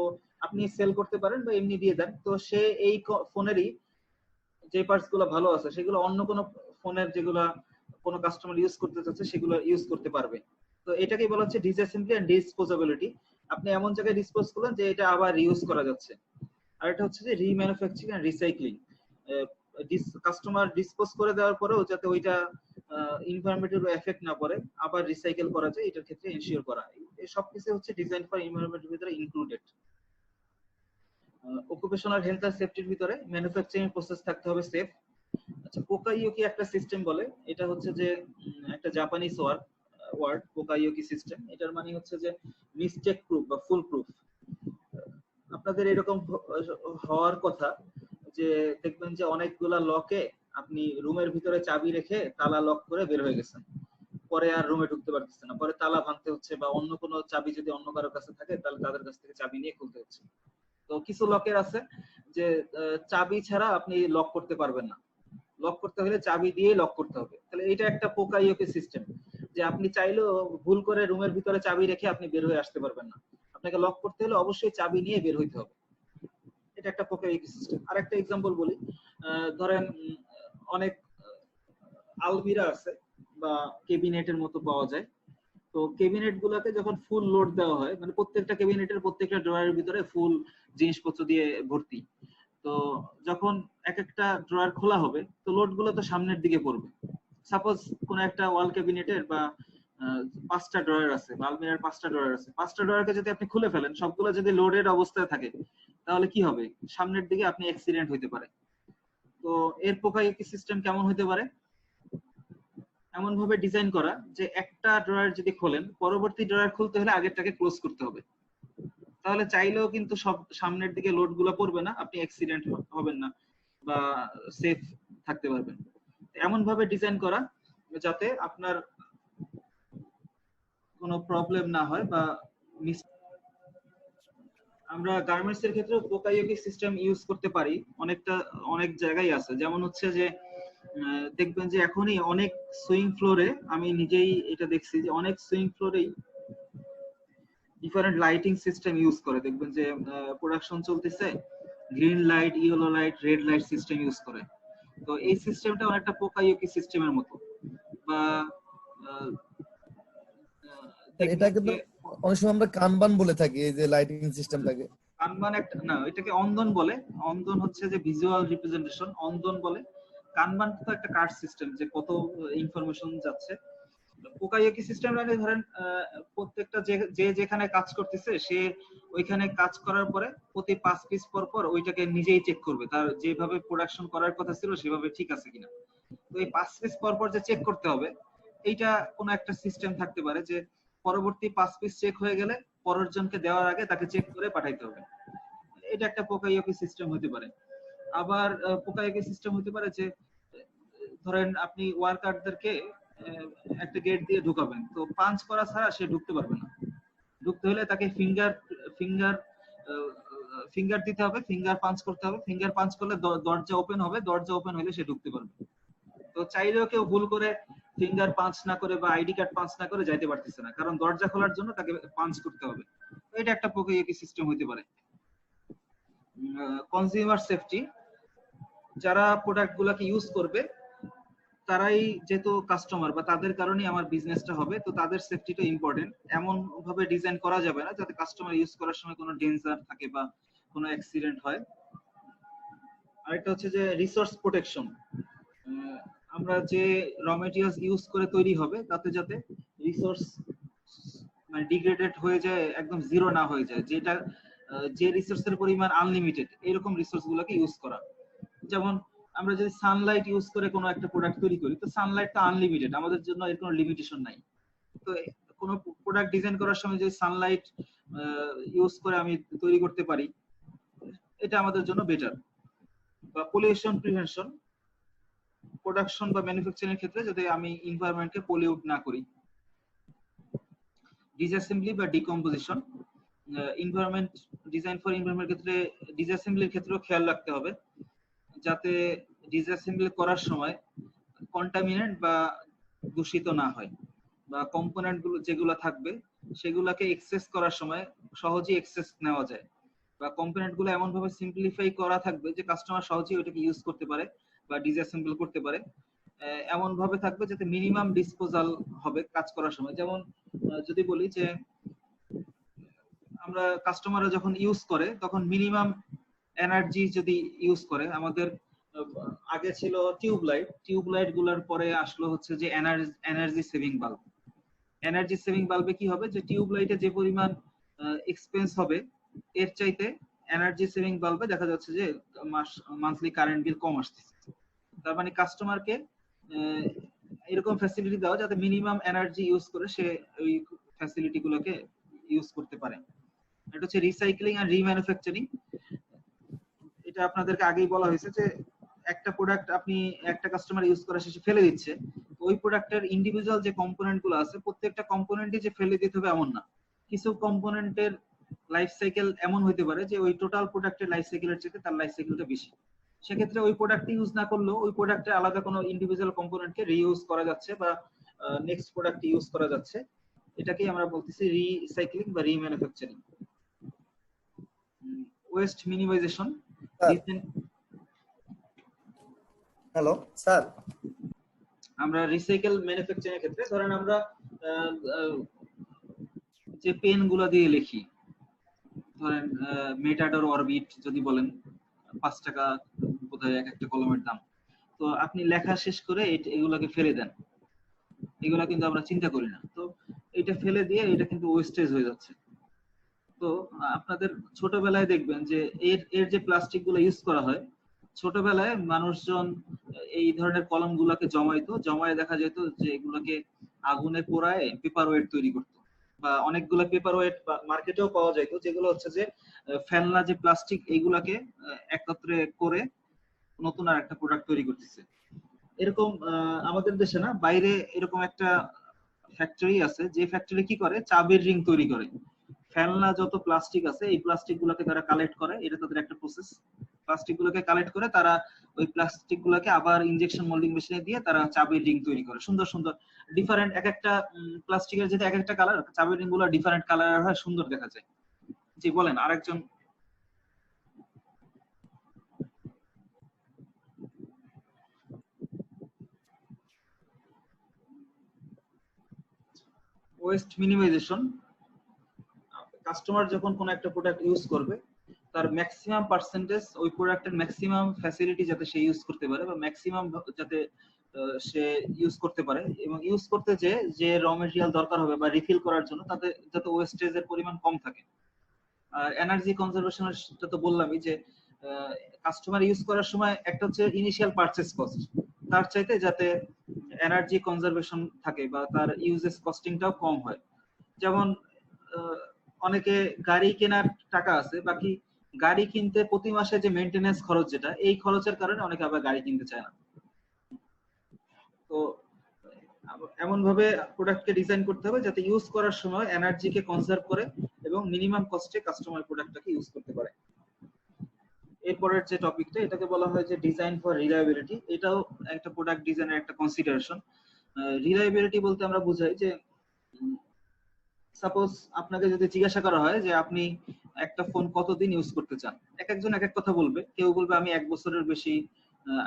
আপনি সেল করতে পারেন বা এমনি দিয়ে দেন, তো সে এই ফোনেরই যে পার্টস গুলো ভালো আছে সেগুলো অন্য কোনো ফোনের যেগুলো কোনো কাস্টমার ইউজ করতে চাচ্ছে সেগুলো ইউজ করতে পারবে। তো এটাকেই বলা হচ্ছে ডিসঅ্যাসেম্বলি এন্ড ডিসপোজেবিলিটি। আপনি এমন জায়গায় ডিসপোজ করলেন যে এটা আবার রিউজ করা যাচ্ছে। আর এটা হচ্ছে যে রিম্যানুফ্যাকচারিং এন্ড রিসাইক্লিং, কাস্টমার ডিসপোজ করে দেওয়ার পরেও যাতে ওইটা এনভায়রনমেন্টের এফেক্ট না পড়ে, আবার রিসাইকেল করা যায়, এটার ক্ষেত্রে এনশিওর করা। এই সব কিছু হচ্ছে ডিজাইন ফর এনভায়রনমেন্টের ভিতরে ইনক্লুডেড। অকুপেশনাল হেলথ আর সেফটির ভিতরে ম্যানুফ্যাকচারিং প্রসেস থাকতে হবে সেফ, আচ্ছা, পোকাইয়োকি একটা সিস্টেম বলে, এটা হচ্ছে যে একটা জাপানিজ ওয়ার্ড পোকাইয়োকি সিস্টেম। এটার মানে হচ্ছে যে মিস্টেক প্রুফ বা ফুল প্রুফ। আপনাদের এরকম হওয়ার কথা যে দেখবেন যে অনেকগুলা লকে আপনি রুমের ভিতরে চাবি রেখে তালা লক করে বের হয়ে গেছেন, পরে আর রুমে ঢুকতে পারতেছেন না, পরে তালা ভাঙতে হচ্ছে, বা অন্য কোনো চাবি যদি অন্য কারোর কাছে থাকে তাহলে তাদের কাছ থেকে চাবি নিয়ে খুলতে হচ্ছে। তো কিছু লকের আছে যে চাবি ছাড়া আপনি লক করতে পারবেন না, লক করতে হলে চাবি দিয়ে লক করতে হবে। তাহলে এটা একটা পোকাইয়োকি সিস্টেম, যে আপনি চাইলেও ভুল করে রুমের ভিতরে চাবি রেখে আপনি বের হয়ে আসতে পারবেন না, আপনাকে লক করতে হলে অবশ্যই চাবি নিয়ে বের হইতে হবে। এটা একটা পোকাইয়োকি সিস্টেম। আরেকটা এক্সাম্পল বলি, ধরেন অনেক আলমিরা আছে বা কেবিনেটের মতো পাওয়া যায়। তো কেবিনেট গুলাকে যখন ফুল লোড দেওয়া হয়, মানে প্রত্যেকটা কেবিনেটের প্রত্যেকটা ড্রয়ারের ভিতরে ফুল জিনিসপত্র দিয়ে ভর্তি, তো যখন এক একটা ড্রয়ার খোলা হবে তো লোড গুলো তো সামনের দিকে পড়বে। সাপোজ কোন একটা ওয়াল ক্যাবিনেটের বা 5টা ড্রয়ার আছে বা আলমিরার 5টা ড্রয়ার আছে, 5টা ড্রয়ারকে যদি আপনি খুলে ফেলেন, সবগুলো যদি লোডেড অবস্থায় থাকে, তাহলে কি হবে? সামনের দিকে আপনি অ্যাক্সিডেন্ট হইতে পারে। তো এর পোকাইয়োকি সিস্টেম কেমন হতে পারে? এমন ভাবে ডিজাইন করা যে একটা ড্রয়ার যদি খোলেন, পরবর্তী ড্রয়ার খুলতে হলে আগেরটাকে ক্লোজ করতে হবে, তাহলে চাইলেও কিন্তু সব সামনের দিকে লোড গুলো পড়বে না, আপনি অ্যাক্সিডেন্ট হবেন না বা সেফ থাকতে পারবেন। এমন ভাবে ডিজাইন করা যাতে আপনার কোনো প্রবলেম না হয় বা আমরা গার্মেন্টস এর ক্ষেত্রে পোকাইয়োকি সিস্টেম ইউজ করতে পারি। অনেক জায়গায় আছে, যেমন হচ্ছে যে দেখবেন যে এখনই অনেক সুইং ফ্লোরে, আমি নিজেই এটা দেখছি যে অনেক সুইং ফ্লোরেই ডিফারেন্ট লাইটিং সিস্টেম ইউজ করে। দেখবেন যে প্রোডাকশন চলতেছে, green light, yellow light, red light system use করে। তো এই সিস্টেমটা অনেকটা পোকাইয়োকি সিস্টেমের মতো। বা এটা কিন্তু অনেক সময় আমরা কানবান বলে থাকি, এই যে লাইটিং সিস্টেমটাকে। কানবান একটা না, এটাকে অন্দন বলে। অন্দন হচ্ছে যে ভিজুয়াল রিপ্রেজেন্টেশন, অন্দন বলে। কানবান তো একটা কার্ড সিস্টেম, যে কত ইনফরমেশন যাচ্ছে। পোকাইয়োকি সিস্টেম মানে ধরেন প্রত্যেকটা যে যেখানে কাজ করতেছে সে ওইখানে কাজ করার পরে প্রতি 5 পিস পর পর ওইটাকে নিজেই চেক করবে, তার যেভাবে প্রোডাকশন করার কথা ছিল সেভাবে ঠিক আছে কিনা। তো এই 5 পিস পর পর যে চেক করতে হবে, এইটা কোন একটা সিস্টেম থাকতে পারে যে পরবর্তী 5 পিস চেক হয়ে গেলে পরের জনকে দেওয়ার আগে তাকে চেক করে পাঠাইতে হবে। এটা একটা পোকাইয়োকি সিস্টেম হতে পারে। আবার পোকাইয়োকি সিস্টেম হতে পারে যে ধরেন আপনি ওয়ার্কারদেরকে একটা গেট দিয়ে ঢুকাবেন, তো পাঞ্চ করা ছাড়া সে ঢুকতে পারবে না। ঢুকতে হলে তাকে ফিঙ্গার দিতে হবে, ফিঙ্গার পাঞ্চ করতে হবে। ফিঙ্গার পাঞ্চ করলে দরজা ওপেন হবে, দরজা ওপেন হলে সে ঢুকতে পারবে। তো চাইলেও কেউ ভুল করে ফিঙ্গার পাঞ্চ না করে বা আইডি কার্ড পাঞ্চ না করে যাইতে পারতেছে না, কারণ দরজা খোলার জন্য তাকে পাঞ্চ করতে হবে। তো এটা একটা পোকাইয়োকি সিস্টেম হতে পারে। কনজিউমার সেফটি, যারা প্রোডাক্ট গুলাকে ইউজ করবে তারাই যেহেতু কাস্টমার বা তাদের কারণেই আমার বিজনেসটা হবে, তো তাদের সেফটিটা ইম্পর্টেন্ট। এমন ভাবে ডিজাইন করা যাবে না যাতে কাস্টমার ইউজ করার সময় কোনো ডেঞ্জার থাকে বা কোনো অ্যাক্সিডেন্ট হয়। আরেকটা হচ্ছে যে রিসোর্স প্রোটেকশন, আমরা যে র মেটেরিয়ালস ইউজ করে তৈরি হবে তাতে যাতে রিসোর্স মানে ডিগ্রেডেড হয়ে যায়, একদম জিরো না হয়ে যায়, যেটা যে রিসোর্সের পরিমাণ আনলিমিটেড, এরকম রিসোর্স গুলোকে ইউজ করা। যেমন আমরা যদি সানলাইট ইউজ করে কোনো একটা প্রোডাক্ট তৈরি করি, তো সানলাইট তো আনলিমিটেড, আমাদের জন্য এর কোনো লিমিটেশন নাই। তো কোনো প্রোডাক্ট ডিজাইন করার সময় যদি সানলাইট ইউজ করে আমি তৈরি করতে পারি, এটা আমাদের জন্য বেটার। বা পলিউশন প্রিভেনশন, প্রোডাকশন বা ম্যানুফ্যাকচারিং ক্ষেত্রে যদি আমি এনভায়রনমেন্টকে পলিউট না করি। ডিসঅ্যাসেম্বলি বা decomposition, environment design for environment ক্ষেত্রে ডিসঅ্যাসেম্বলির ক্ষেত্রেও খেয়াল রাখতে হবে যাতে ডিসঅ্যাসেম্বলি করার সময় কন্টামিনেন্ট বা দূষিত না হয়, বা কম্পোনেন্ট গুলো যেগুলো থাকবে সেগুলোকে এক্সেস করার সময় সহজেই এক্সেস নেওয়া যায়, বা কম্পোনেন্ট গুলো এমন ভাবে সিম্পলিফাই করা থাকবে যে কাস্টমার সহজেই ওটাকে ইউজ করতে পারে বা ডিসঅ্যাসেম্বল করতে পারে। এমন ভাবে থাকবে যাতে মিনিমাম ডিসপোজাল হবে কাজ করার সময়। যেমন যদি বলি যে আমরা কাস্টমাররা যখন ইউজ করে তখন মিনিমাম এনার্জি যদি ইউজ করে, আমাদের আগে ছিল টিউবলাইট গুলার পরে আসলো হচ্ছে যে energy saving bulb. Energy saving বাল্বে কি হবে, যে টিউবলাইটে যে পরিমাণ এক্সপেন্স হবে এর চাইতে এনার্জি সেভিং বাল্বে দেখা যাচ্ছে যে মান্থলি কারেন্ট বিল কম আসছে। তার মানে কাস্টমারকে এরকম ফ্যাসিলিটি দাও যাতে মিনিমাম এনার্জি ইউজ করে সে ওই ফ্যাসিলিটি গুলোকে ইউজ করতে পারে। এটা হচ্ছে রিসাইক্লিং আর রিম্যানুফ্যাকচারিং। এটা আপনাদেরকে আগেই বলা হয়েছে যে একটা প্রোডাক্ট আপনি একটা কাস্টমার ইউজ করা শেষে ফেলে দিচ্ছে, ওই প্রোডাক্টের ইন্ডিভিজুয়াল যে কম্পোনেন্ট গুলো আছে প্রত্যেকটা কম্পোনেন্টই যে ফেলে দিতে হবে এমন না। কিছু কম্পোনেন্টের লাইফ সাইকেল এমন হতে পারে যে ওই টোটাল প্রোডাক্টের লাইফ সাইকেলের চেয়ে তার লাইফ সাইকেলটা বেশি। সেক্ষেত্রে ওই প্রোডাক্ট ইউজ না করলেও ওই প্রোডাক্টে আলাদা কোনো ইন্ডিভিজুয়াল কম্পোনেন্টকে রিইউজ করা যাচ্ছে বা নেক্সট প্রোডাক্ট ইউজ করা যাচ্ছে। এটাকেই আমরা বলতেছি রিসাইক্লিং বা remanufacturing. Waste minimization. Hello sir, আমরা রিসাইকেল ম্যানুফ্যাকচারিং এর ক্ষেত্রে ধরেন আমরা যে পেন গুলা দিয়ে লিখি, ধরেন মেটাডর অরবিট যদি বলেন 5 টাকা বোধহয় এক একটা কলমের দাম, তো আপনি লেখা শেষ করে এগুলাকে ফেলে দেন, এগুলা কিন্তু আমরা চিন্তা করি না। তো এটা ফেলে দিয়ে এটা কিন্তু ওয়েস্টেজ হয়ে যাচ্ছে। তো আপনাদের ছোটবেলায় দেখবেন যে এর যে প্লাস্টিক গুলো ইউজ করা হয়, ছোটবেলায় মানুষজন এই ধরনের কলম গুলাকে জমায় দেখা যেত যে এগুলোকে আগুনে পোড়ায় পেপার ওয়েট তৈরি করতো, বা অনেকগুলো পেপার ওয়েট মার্কেটেও পাওয়া যেত যেগুলো হচ্ছে যে ফেলনা যে প্লাস্টিক এইগুলাকে একত্রে করে নতুন আর একটা প্রোডাক্ট তৈরি করতেছে। এরকম আমাদের দেশে না, বাইরে এরকম একটা ফ্যাক্টরি আছে যে ফ্যাক্টরি কি করে, চাবির রিং তৈরি করে। ফেলনা যত প্লাস্টিক আছে এই প্লাস্টিক গুলোকে তারা কালেক্ট করে, এটা তাদের একটা প্রসেস। প্লাস্টিক গুলোকে কালেক্ট করে তারা ওই প্লাস্টিক গুলোকে আবার ইনজেকশন মোল্ডিং মেশিনে দিয়ে তারা চাবির রিং তৈরি করে, সুন্দর সুন্দর ডিফারেন্ট এক একটা প্লাস্টিকের যেটা এক একটা কালার, চাবির রিং গুলো ডিফারেন্ট কালার হয়, সুন্দর দেখা যায়। জি বলেন আরেকজন। West minimisation. কাস্টমার যখন কোন একটা প্রোডাক্ট ইউজ করবে তার ম্যাক্সিমাম পার্সেন্টেজ ওই প্রোডাক্টের ম্যাক্সিমাম ফ্যাসিলিটি যাতে সে ইউজ করতে পারে বা ম্যাক্সিমাম যাতে সে ইউজ করতে পারে, এবং ইউজ করতে যে র মেটেরিয়াল দরকার হবে বা রিফিল করার জন্য তাতে যাতে ওয়েস্টেজের পরিমাণ কম থাকে। এনার্জি কনজারভেশনের তো বললামই যে কাস্টমার ইউজ করার সময় একটা হচ্ছে ইনিশিয়াল পারচেজ কস্ট, তার চাইতে যাতে এনার্জি কনজারভেশন থাকে বা তার ইউজেস কস্টিংটাও কম হয়। যেমন অনেকে গাড়ি কেনার টাকা আছে, বাকি গাড়ি কিনতে প্রতি মাসে যে মেইনটেনেন্স খরচ, যেটা এই খরচের কারণে অনেকে আবার গাড়ি কিনতে চায় না। তো এমন ভাবে প্রোডাক্টকে ডিজাইন করতে হবে যাতে ইউজ করার সময় এনার্জিকে কনজার্ভ করে এবং মিনিমাম কস্টে কাস্টমার প্রোডাক্টটাকে ইউজ করতে পারে। এরপরের যে টপিকটা, এটাকে বলা হয় যে ডিজাইন ফর রিলায়েবিলিটি। এটাও একটা প্রোডাক্ট ডিজাইনের একটা কনসিডারেশন। রিলায়েবিলিটি বলতে আমরা বুঝাই যে সাপোজ আপনাকে যদি জিজ্ঞাসা করা হয় যে আপনি একটা ফোন কতদিন ইউজ করতে চান, এক একজন এক এক কথা বলবে। কেউ বলবে আমি 1 বছরের বেশি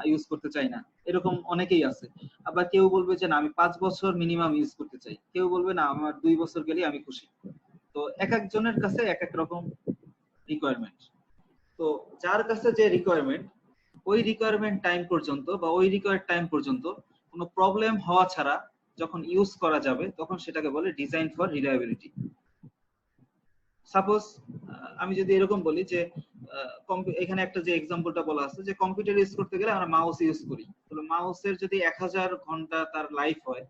ইউজ করতে চাই না, এরকম অনেকেই আছে। আবার কেউ বলবে যে না আমি 5 বছর মিনিমাম ইউজ করতে চাই, কেউ বলবে না আমার 2 বছর গেলেই আমি খুশি। তো এক একজনের কাছে এক এক রকম রিকোয়ারমেন্ট। তো যার কাছে যে রিকোয়ারমেন্ট, ওই রিকোয়ারমেন্ট টাইম পর্যন্ত বা ওই রিকোয়ার্ড টাইম পর্যন্ত কোনো প্রবলেম হওয়া ছাড়া যখন ইউজ করা যাবে তখন সেটাকে বলে ডিজাইন ফর রিলায়েবিলিটি। সাপোজ আমি যদি এরকম বলি যে এখানে একটা যে এক্সাম্পলটা বলা আছে যে কম্পিউটার ইউজ করতে গেলে আমরা মাউস ইউজ করি, তাহলে মাউসের যদি 1000 ঘন্টা তার লাইফ হয়,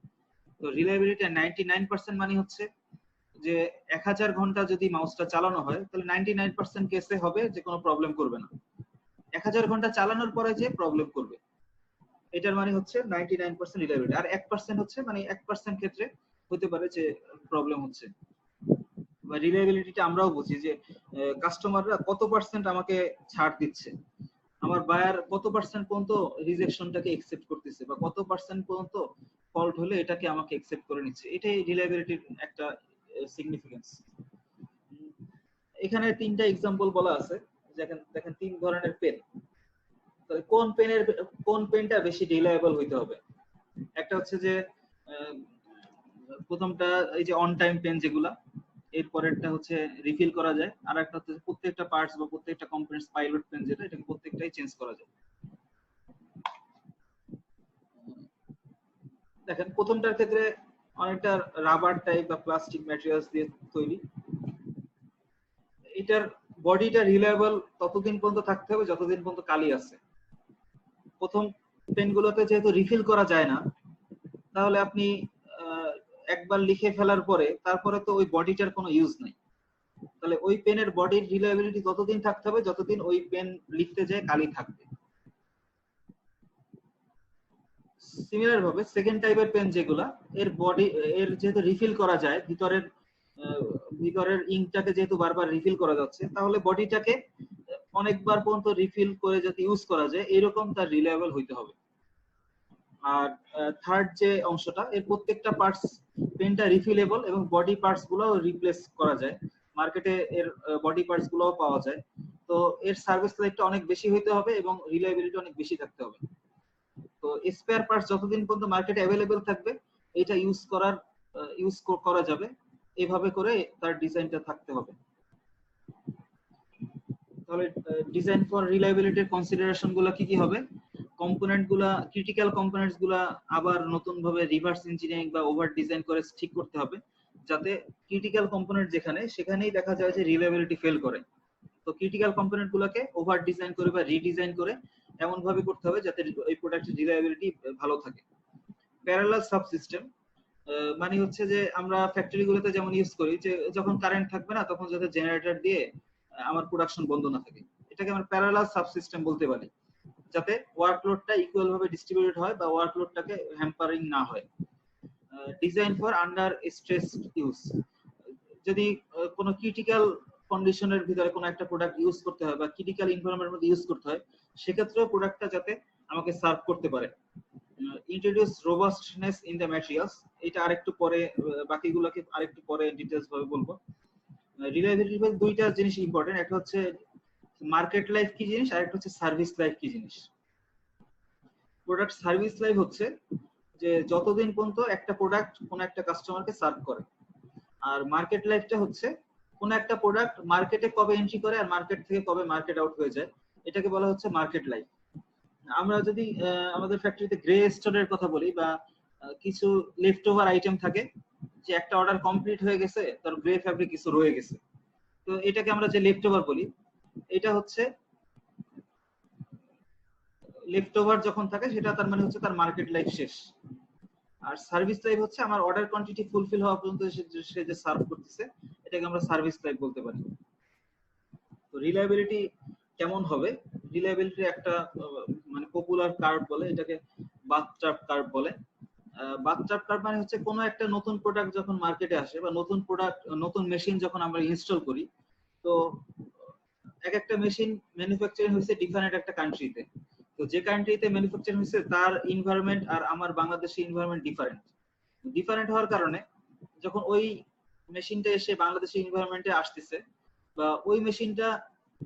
তো রিলায়েবিলিটি 99% মানে হচ্ছে যে 1000 ঘন্টা যদি মাউসটা চালানো হয় তাহলে 99% কেসে হবে যে কোনো প্রবলেম করবে না। 1000 ঘন্টা চালানোর পরে যে প্রবলেম করবে, এটার মানে হচ্ছে 99% রিলায়েবিলিটি। আর 1% হচ্ছে মানে 1% ক্ষেত্রে হতে পারে যে প্রবলেম হচ্ছে। বা রিলায়েবিলিটিটা আমরাও বুঝি যে কাস্টমাররা কত পার্সেন্ট আমাকে ছাড় দিচ্ছে, আমার বায়ার কত পার্সেন্ট পর্যন্ত রিজেকশনটাকে একসেপ্ট করতেছে, বা কত পার্সেন্ট পর্যন্ত ফল্ট হলে এটাকে আমাকে একসেপ্ট করে নিচ্ছে। এটাই রিলায়েবিলিটির একটা সিগনিফিকেন্স। এখানে 3টা এক্সাম্পল বলা আছে। দেখেন 3 ধরনের পেন। তাহলে কোন পেনটা বেশি রিলায়েবল হইতে হবে? একটা হচ্ছে যে প্রথমটা এই যে অন টাইম পেন যেগুলা, এরপরেরটা হচ্ছে রিফিল করা যায়, আর একটা হচ্ছে প্রত্যেকটা পার্টস বা প্রত্যেকটা কম্পোনেন্টস পাইলট পেন যেটা, এটাকে প্রত্যেকটাই চেঞ্জ করা যায়। দেখেন প্রথমটার ক্ষেত্রে অনেকটা রাবার টাইপ বা প্লাস্টিক ম্যাটেরিয়ালস দিয়ে তৈরি। এটার বডিটা রিলায়েবল ততদিন পর্যন্ত থাকতে হবে যতদিন পর্যন্ত কালি আছে। প্রথম পেনগুলোতে যেহেতু রিফিল করা যায় না, তাহলে আপনি একবার লিখে ফেলার পরে তারপরে তো ওই বডিটার কোনো ইউজ নাই। তাহলে ওই পেনের বডির রিলায়েবিলিটি ততদিন থাকতে হবে যতদিন ওই পেন লিখতে যায় কালি থাকবে। সিমিলার ভাবে সেকেন্ড টাইপের পেন যেগুলা, এর বডি এর যেহেতু রিফিল করা যায়, ভিতরের ইঙ্কটাকে যেহেতু বারবার রিফিল করা যাচ্ছে, তাহলে বডিটাকে অনেকবার পর্যন্ত রিফিল করে যাতে ইউজ করা যায় এরকম তার রিলায়েবল হইতে হবে। আর থার্ড যে অংশটা, এর প্রত্যেকটা পার্টস পেনটা রিফিলেবল এবং বডি পার্টস গুলোও রিপ্লেস করা যায়, মার্কেটে এর বডি পার্টস গুলোও পাওয়া যায়। তো এর সার্ভিস লাইফটা অনেক বেশি হইতে হবে এবং রিলায়েবিলিটি অনেক বেশি থাকতে হবে। তো স্পেয়ার পার্টস যতদিন পর্যন্ত মার্কেটে অ্যাভেলেবেল থাকবে এটা ইউজ করা যাবে, এভাবে করে তার ডিজাইনটা থাকতে হবে। তাহলে ডিজাইন ফর রিলায়েবিলিটির কনসিডারেশন গুলো কি কি হবে? কম্পোনেন্ট গুলা, ক্রিটিক্যাল কম্পোনেন্টস গুলা আবার নতুন ভাবে রিভার্স ইঞ্জিনিয়ারিং বা ওভার ডিজাইন করে ঠিক করতে হবে, যাতে ক্রিটিক্যাল কম্পোনেন্ট সেখানেই দেখা যায় যে রিলায়েবিলিটি ফেল করে। তো ক্রিটিক্যাল কম্পোনেন্ট গুলোকে ওভার ডিজাইন করে বা রিডিজাইন করে এমন ভাবে করতে হবে যাতে এই প্রোডাক্টের রিলায়েবিলিটি ভালো থাকে। প্যারালাল সাবসিস্টেম মানে হচ্ছে যে আমরা ফ্যাক্টরি গুলোতে যেমন ইউজ করি যে যখন কারেন্ট থাকবে না তখন যাতে জেনারেটর দিয়ে আমার প্রোডাকশন বন্ধ না থাকে, এটাকে আমরা প্যারালাল সাবসিস্টেম বলতে পারি, যাতে ওয়ার্কলোডটা ইকুয়াল ভাবে ডিস্ট্রিবিউটেড হয় বা ওয়ার্কলোডটাকে হ্যাম্পারিং না হয়। Design for under stress use, যদি কোনো ক্রিটিক্যাল কন্ডিশনের ভিতরে কোনো একটা প্রোডাক্ট ইউজ করতে হয় বা ক্রিটিক্যাল এনভায়রনমেন্টের মধ্যে ইউজ করতে হয়, সেক্ষেত্রেও প্রোডাক্টটা যাতে আমাকে সার্ভ করতে পারে। Introduce robustness in the materials, এটা আরেকটু পরে, বাকিগুলোকে আরেকটু পরে ডিটেইলস ভাবে বলবো। রিলায়েবিলিটি বলতে দুইটা জিনিস ইম্পর্টেন্ট, একটা হচ্ছে মার্কেট লাইফ কি জিনিস আর একটা হচ্ছে সার্ভিস লাইফ কি জিনিস। প্রোডাক্ট সার্ভিস লাইফ হচ্ছে যে যতদিন পর্যন্ত একটা প্রোডাক্ট কোন একটা কাস্টমারকে সার্ভ করে, আর মার্কেট লাইফটা হচ্ছে কোন একটা প্রোডাক্ট মার্কেটে কবে এন্ট্রি করে আর মার্কেট থেকে কবে মার্কেট আউট হয়ে যায়, এটাকে বলা হচ্ছে মার্কেট লাইফ। আমরা যদি আমাদের ফ্যাক্টরিতে গ্রে স্টোরের কথা বলি বা কিছু লেফট ওভার আইটেম থাকে, যে একটা অর্ডার কমপ্লিট হয়ে গেছে তার গ্রে ফ্যাব্রিক কিছু রয়ে গেছে, তো এটাকে আমরা যে লেফট ওভার বলি, এটা হচ্ছে লেফট ওভার যখন থাকে সেটা তার মানে হচ্ছে তার মার্কেট লাইফ শেষ। আর সার্ভিস লাইফ হচ্ছে আমার অর্ডার কোয়ান্টিটি ফুলফিল হওয়া পর্যন্ত সে যে সার্ভ করতেছে, এটাকে আমরা সার্ভিস লাইফ বলতে পারি। তো রিলায়েবিলিটি কেমন হবে? রিলায়েবিলিটি একটা মানে পপুলার কার্ভ বলে, এটাকে বাথটাব কার্ভ বলে। বাথটাব কার্ভ মানে হচ্ছে কোনো একটা নতুন প্রোডাক্ট যখন মার্কেটে আসে বা নতুন মেশিন যখন আমরা ইনস্টল করি, তো এক একটা মেশিন ম্যানুফ্যাকচারিং হয়েছে ডিফারেন্ট একটা কান্ট্রিতে, তো যে কান্ট্রিতে ম্যানুফ্যাকচারিং হয়েছে তার এনভায়রনমেন্ট আর আমার বাংলাদেশের এনভায়রনমেন্ট ডিফারেন্ট হওয়ার কারণে যখন ওই মেশিনটা এসে বাংলাদেশের এনভায়রনমেন্টে আসতেছে বা ওই মেশিনটা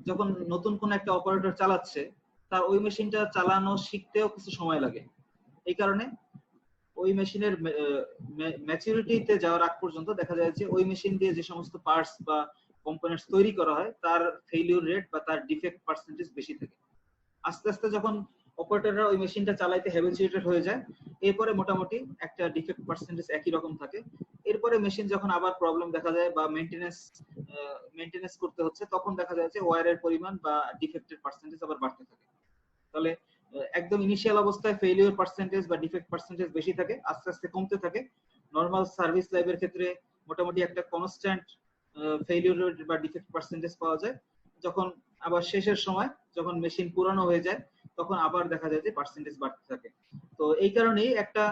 যখন নতুন কোন একটা অপারেটর চালাচ্ছে, তার ওই মেশিনটা চালানো শিখতেও কিছু সময় লাগে। এই কারণে ওই মেশিনের ম্যাচুরিটিতে যাওয়ার আগ পর্যন্ত দেখা যায় যে ওই মেশিন দিয়ে যে সমস্ত পার্টস বা কম্পোনেন্টস তৈরি করা হয় তার ফেইলিউর রেট বা তার ডিফেক্ট পার্সেন্টেজ বেশি থাকে। আস্তে আস্তে যখন অপারেটররা ওই মেশিনটা চালাইতে হ্যাবিচুয়েটেড হয়ে যায়, এরপরে মোটামুটি একটা ডিফেক্ট পার্সেন্টেজ একই রকম থাকে। এরপরে মেশিন যখন আবার প্রবলেম দেখা যায় বা মেইনটেনেন্স করতে হচ্ছে, তখন দেখা যায় যে ওয়্যারের পরিমাণ বা ডিফেক্টের পার্সেন্টেজ আবার বাড়তে থাকে। তাহলে একদম ইনিশিয়াল অবস্থায় ফেইলিউর পার্সেন্টেজ বা ডিফেক্ট পার্সেন্টেজ বেশি থাকে, আস্তে আস্তে কমতে থাকে। নরমাল সার্ভিস লাইফের ক্ষেত্রে মোটামুটি একটা কনস্ট্যান্ট ফেইলিউর বা ডিফেক্ট পার্সেন্টেজ পাওয়া যায়। যখন আবার শেষের সময় যখন মেশিন পুরানো হয়ে যায়, তখন আবার দেখা যায় যে পার্সেন্টেজ বাড়তে থাকে। তো এই কারণেই একটা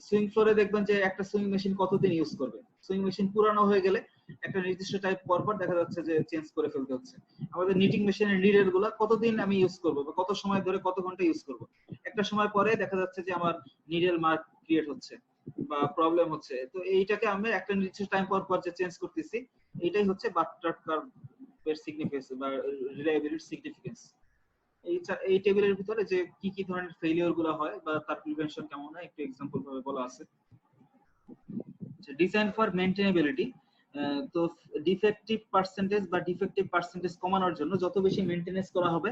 সুইং ফ্লোরে দেখবেন যে একটা সুইং মেশিন কতদিন ইউজ করবে, সুইং মেশিন পুরানো হয়ে গেলে একটা নির্দিষ্ট টাইপ পর দেখা যাচ্ছে যে চেঞ্জ করে ফেলতে হচ্ছে। আমাদের নিটিং মেশিনের নিডেল গুলা কতদিন আমি ইউজ করব বা কত সময় ধরে কত ঘন্টা ইউজ করব, একটা সময় পরে দেখা যাচ্ছে যে আমার নিডেল মার্ক ক্রিয়েট হচ্ছে বা প্রবলেম হচ্ছে। তো এইটাকে আমরা একটা নির্দিষ্ট টাইম পর যে চেঞ্জ করতেছি, এটাই হচ্ছে বাথটাব কার্ভের সিগনিফিকেন্স বা রিলায়েবিলিটির সিগনিফিকেন্স। এই টেবিলের ভিতরে যে কি কি ধরনের ফেলিওর গুলো হয় বা তার প্রিভেনশন কেমন হয় একটু এক্সাম্পল ভাবে বলা আছে। ডিজাইন ফর মেইনটেনেবিলিটি, তো ডিফেক্টিভ পার্সেন্টেজ কমানোর জন্য যত বেশি মেইনটেনেন্স করা হবে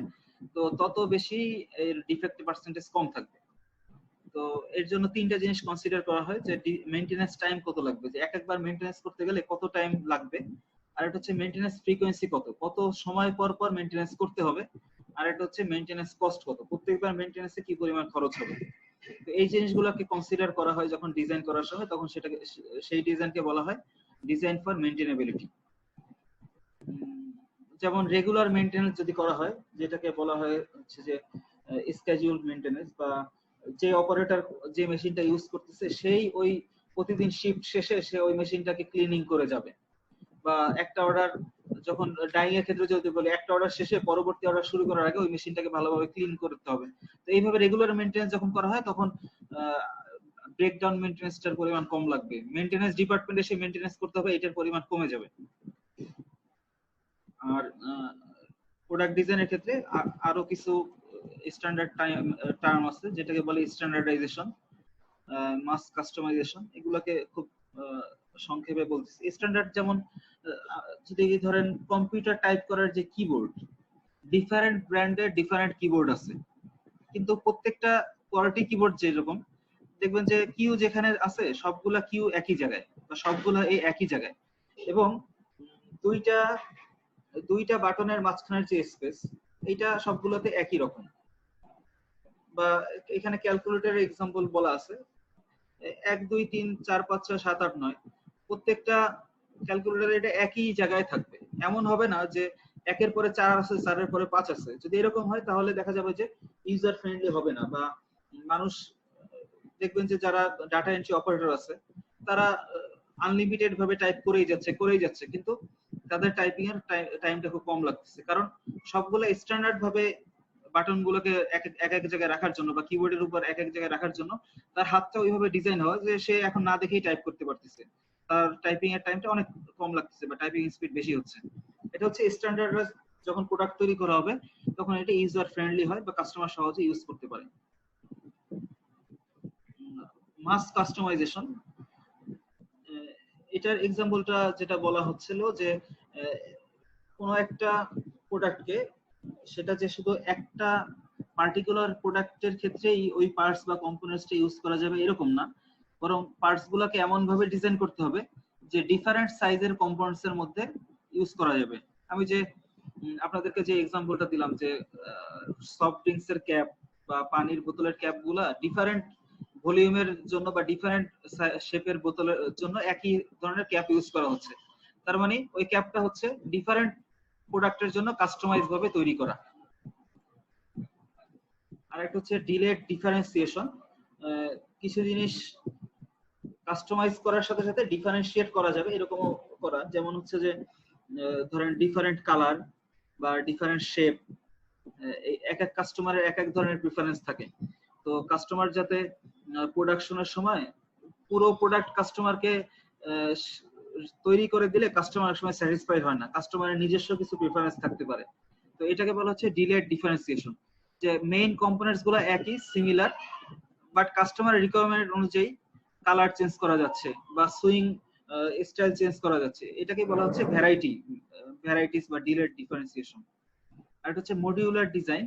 তো তত বেশি এর ডিফেক্টিভ পার্সেন্টেজ কম থাকবে। তো এর জন্য তিনটা জিনিস কনসিডার করা হয়, যে মেইনটেনেন্স টাইম কত লাগবে, যে একবার মেইনটেনেন্স করতে গেলে কত টাইম লাগবে, আর এটা হচ্ছে মেইনটেনেন্স ফ্রিকোয়েন্সি কত সময় পর মেইনটেনেন্স করতে হবে, আর একটা হচ্ছে মেইনটেনেন্স কস্ট কত, প্রত্যেকবার মেইনটেনেন্সে কি পরিমাণ খরচ হবে। তো এই জিনিসগুলোকে কনসিডার করা হয় যখন ডিজাইন করার সময়, তখন সেটাকে সেই ডিজাইনকে বলা হয় ডিজাইন ফর মেইনটেনেবিলিটি। যেমন রেগুলার মেইনটেনেন্স যদি করা হয়, যেটাকে বলা হয় হচ্ছে যে স্কেডিউল মেইনটেনেন্স, বা যে অপারেটর যে মেশিনটা ইউজ করতেছে সেই ওই প্রতিদিন শিফট শেষে সে ওই মেশিনটাকে ক্লিনিং করে যাবে, বা একটা অর্ডার যখন ডাইং এর ক্ষেত্রে যদি বলি একটা অর্ডার শেষে পরবর্তী অর্ডার শুরু করার আগে ওই মেশিনটাকে ভালোভাবে ক্লিন করতে হবে। তো এইভাবে রেগুলার মেইনটেনেন্স যখন করা হয় তখন ব্রেকডাউন মেইনটেনেন্সটার পরিমাণ কম লাগবে, মেইনটেনেন্স ডিপার্টমেন্টে এসে মেইনটেনেন্স করতে হবে, এটার পরিমাণ কমে যাবে। আর প্রোডাক্ট ডিজাইনের ক্ষেত্রে আরো কিছু স্ট্যান্ডার্ড টার্ম আছে, যেটাকে বলে স্ট্যান্ডার্ডাইজেশন, মাস কাস্টমাইজেশন। এগুলোকে খুব সংক্ষেপে বলতেছি। স্ট্যান্ডার্ড যেমন যদি ধরেন কম্পিউটার টাইপ করার যে কিবোর্ড, ডিফারেন্ট ব্র্যান্ডের ডিফারেন্ট কিবোর্ড আছে, কিন্তু প্রত্যেকটা কোয়ালিটি কিবোর্ড যেরকম দেখবেন যে কিউ যেখানে আছে সবগুলা কিউ একই জায়গায় বা সবগুলা এই একই জায়গায়, এবং দুইটা বাটনের মাঝখানের যে স্পেস এটা সবগুলোতে একই রকম। বা এখানে ক্যালকুলেটরের এক্সাম্পল বলা আছে 1 2 3 4 5 6 7 8 9, প্রত্যেকটা ক্যালকুলেটরে এটা একই জায়গায় থাকবে। এমন হবে না যে একের পরে 4 আছে 4 এর পরে 5 আছে। যদি এরকম হয় তাহলে দেখা যাবে যে ইউজার ফ্রেন্ডলি হবে না, বা মানুষ দেখবেন যে যারা ডাটা এন্ট্রি অপারেটর আছে তারা আনলিমিটেড ভাবে টাইপ করেই যাচ্ছে, কিন্তু তাদের টাইপিং এর টাইমটা খুব কম লাগতেছে, কারণ সবগুলো স্ট্যান্ডার্ড ভাবে বাটন গুলোকে এক এক জায়গায় রাখার জন্য বা কিবোর্ডের উপর এক এক জায়গায় রাখার জন্য তার হাতটা ওইভাবে ডিজাইন হয় যে সে এখন না দেখেই টাইপ করতে পারতেছে, তার টাইপিং এর টাইমটা অনেক কম লাগতেছে বা টাইপিং স্পিড বেশি হচ্ছে। এটা হচ্ছে স্ট্যান্ডার্ডাইজ যখন প্রোডাক্ট তৈরি করা হবে তখন এটা ইউজার ফ্রেন্ডলি হয় বা কাস্টমার সহজে ইউজ করতে পারে। মাস কাস্টমাইজেশন, এটার এক্সাম্পলটা যেটা বলা হচ্ছিল যে কোনো একটা প্রোডাক্টকে সেটা যে শুধু একটা পার্টিকুলার প্রোডাক্টের ক্ষেত্রেই ওই পার্টস বা কম্পোনেন্টসটা ইউজ করা যাবে এরকম না, বরং পার্টস গুলোকে এমন ভাবে ডিজাইন করতে হবে যে ডিফারেন্ট সাইজের কম্পোনেন্টস এর মধ্যে ইউজ করা যাবে। আমি যে আপনাদেরকে যে এক্সাম্পলটা দিলাম যে সফট ড্রিঙ্কস এর ক্যাপ বা পানির বোতলের ক্যাপ গুলা ডিফারেন্ট ভলিউমের জন্য বা ডিফারেন্ট শেপের বোতলের জন্য একই ধরনের ক্যাপ ইউজ করা হচ্ছে, তার মানে ওই ক্যাপটা হচ্ছে ডিফারেন্ট প্রোডাক্টের জন্য কাস্টমাইজ ভাবে তৈরি করা। আর একটা হচ্ছে ডিলেড ডিফারেন্সিয়েশন, কিছু জিনিস কাস্টমাইজ করার সাথে সাথে ডিফারেন্সিয়েট করা যাবে এরকমও করা, যেমন হচ্ছে যে ধরেন ডিফারেন্ট কালার বা ডিফারেন্ট শেপ, এক এক কাস্টমারের এক এক ধরনের প্রিফারেন্স থাকে। তো কাস্টমার যাতে প্রোডাকশনের সময় পুরো প্রোডাক্ট কাস্টমারকে তৈরি করে দিলে কাস্টমার সময় স্যাটিসফাই হয় না, কাস্টমারের নিজস্ব কিছু প্রিফারেন্স থাকতে পারে। তো এটাকে বলা হচ্ছে ডিলেড ডিফারেন্সিয়েশন, যে মেইন কম্পোনেন্টস গুলো একই সিমিলার বাট কাস্টমারের রিকোয়ারমেন্ট অনুযায়ী কালার চেঞ্জ করা যাচ্ছে বা সুইং স্টাইল চেঞ্জ করা যাচ্ছে, এটাকে বলা হচ্ছে ভ্যারাইটিস বা ডিলেড ডিফারেন্সিয়েশন। আর এটা হচ্ছে মডিউলার ডিজাইন,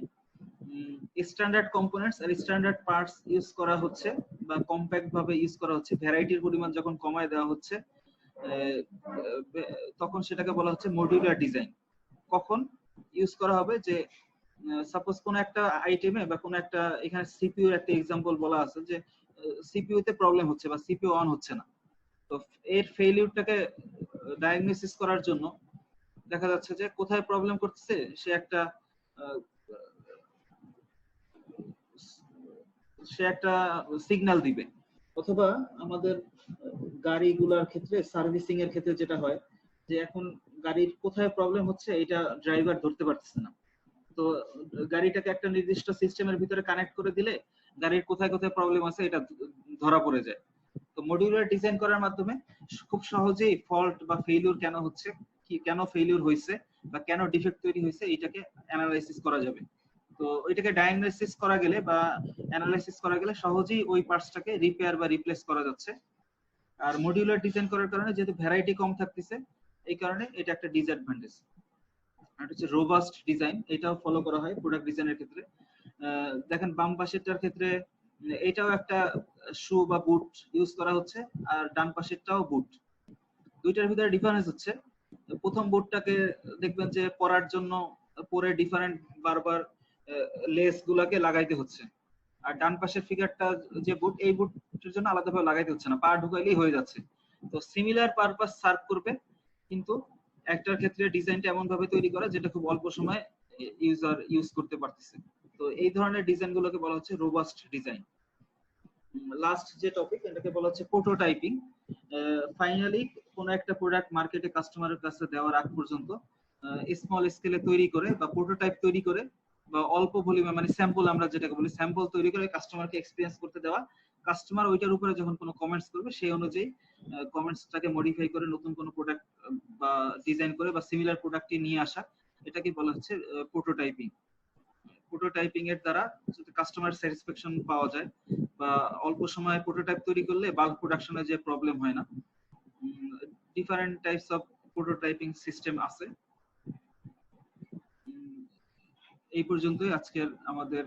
স্ট্যান্ডার্ড কম্পোনেন্টস আর স্ট্যান্ডার্ড পার্টস ইউজ করা হচ্ছে বা কম্প্যাক্ট ভাবে ইউজ করা হচ্ছে, ভ্যারাইটির পরিমাণ যখন কমায় দেওয়া হচ্ছে তখন সেটাকে বলা হচ্ছে মডিউলার ডিজাইন। কখন ইউজ করা হবে, যে সাপোজ কোন একটা আইটেমে বা কোন একটা, এখানে সিপিইউ এর একটা एग्जांपल বলা আছে যে সিপিইউ তে প্রবলেম হচ্ছে বা সিপিইউ অন হচ্ছে না, তো এর ফেইলিউরটাকে ডায়াগনোসিস করার জন্য দেখা যাচ্ছে যে কোথায় প্রবলেম করতেছে সে একটা সিগন্যাল দিবে। অথবা আমাদের গাড়িগুলোর ক্ষেত্রে সার্ভিসিং এর ক্ষেত্রে যেটা হয় যে এখন গাড়ির কোথায় প্রবলেম হচ্ছে এটা ড্রাইভার ধরতে পারতেছে না, তো গাড়িটাকে একটা নির্দিষ্ট সিস্টেমের ভিতরে কানেক্ট করে দিলে গাড়ির কোথায় কোথায় প্রবলেম আছে এটা ধরা পড়ে যায়। তো মডিউলার ডিজাইন করার মাধ্যমে খুব সহজেই ফল্ট বা ফেইলিউর কেন হচ্ছে, কি কেন ফেইলিউর হয়েছে বা কেন ডিফেক্ট তৈরি হয়েছে এটাকে অ্যানালাইসিস করা যাবে। তো ওইটাকে ডায়াগনোসিস করা গেলে বা অ্যানালাইসিস করা গেলে সহজেই ওই পার্টসটাকে রিপেয়ার বা রিপ্লেস করা যাচ্ছে। আর মডিউলার ডিজাইন করার কারণে যেহেতু ভ্যারাইটি কম থাকতেছে এই কারণে এটা একটা ডিসঅ্যাডভান্টেজ। আর হচ্ছে রোবাস্ট ডিজাইন, এটাও ফলো করা হয় প্রোডাক্ট ডিজাইনের ক্ষেত্রে। দেখেন বাম পাশেরটার ক্ষেত্রে এটাও একটা শু বা বুট ইউজ করা হচ্ছে, আর ডান পাশেরটাও বুট। দুইটার ভিতরে ডিফারেন্স হচ্ছে প্রথম বুটটাকে দেখবেন যে পরার জন্য পরে ডিফারেন্ট বারবার লেস গুলাকে লাগাইতে হচ্ছে। আর ডান পাশের ফিগারটা যে বুট, এই বুটের জন্য আলাদাভাবে লাগাইতে হচ্ছে না, পা ঢুকাইলেই হয়ে যাচ্ছে। তো সিমিলার পারপাস সার্ভ করবে, কিন্তু একটার ক্ষেত্রে ডিজাইনটা এমন ভাবে তৈরি করা যেটা খুব অল্প সময় ইউজার ইউজ করতে পারতেছে। তো এই ধরনের ডিজাইন গুলোকে বলা হচ্ছে রোবাস্ট ডিজাইন। লাস্ট যে টপিক, এটাকে বলা হচ্ছে প্রোটোটাইপিং। ফাইনালি কোন একটা প্রোডাক্ট মার্কেটে কাস্টমারের কাছে দেওয়ার আগ পর্যন্ত স্মল স্কেলে তৈরি করে বা প্রোটোটাইপ তৈরি করে বা অল্প ভলিউমে, মানে স্যাম্পল আমরা যেটাকে বলি, স্যাম্পল তৈরি করে কাস্টমারকে এক্সপেরিয়েন্স করতে দেওয়া। কাস্টমার ওইটার উপরে যখন কোনো কমেন্টস করবে সেই অনুযায়ী কমেন্টসটাকে মডিফাই করে নতুন কোনো প্রোডাক্ট বা ডিজাইন করে বা সিমিলার প্রোডাক্টটি নিয়ে আসা, এটাকে বলা হচ্ছে প্রোটোটাইপিং। প্রোটোটাইপিং এর দ্বারা যদি কাস্টমার স্যাটিসফ্যাকশন পাওয়া যায় বা অল্প সময়ে প্রোটোটাইপ তৈরি করলে বাল্ক প্রোডাকশনে যে প্রবলেম হয় না। Different types of prototyping system আছে। এই পর্যন্তই আজকের আমাদের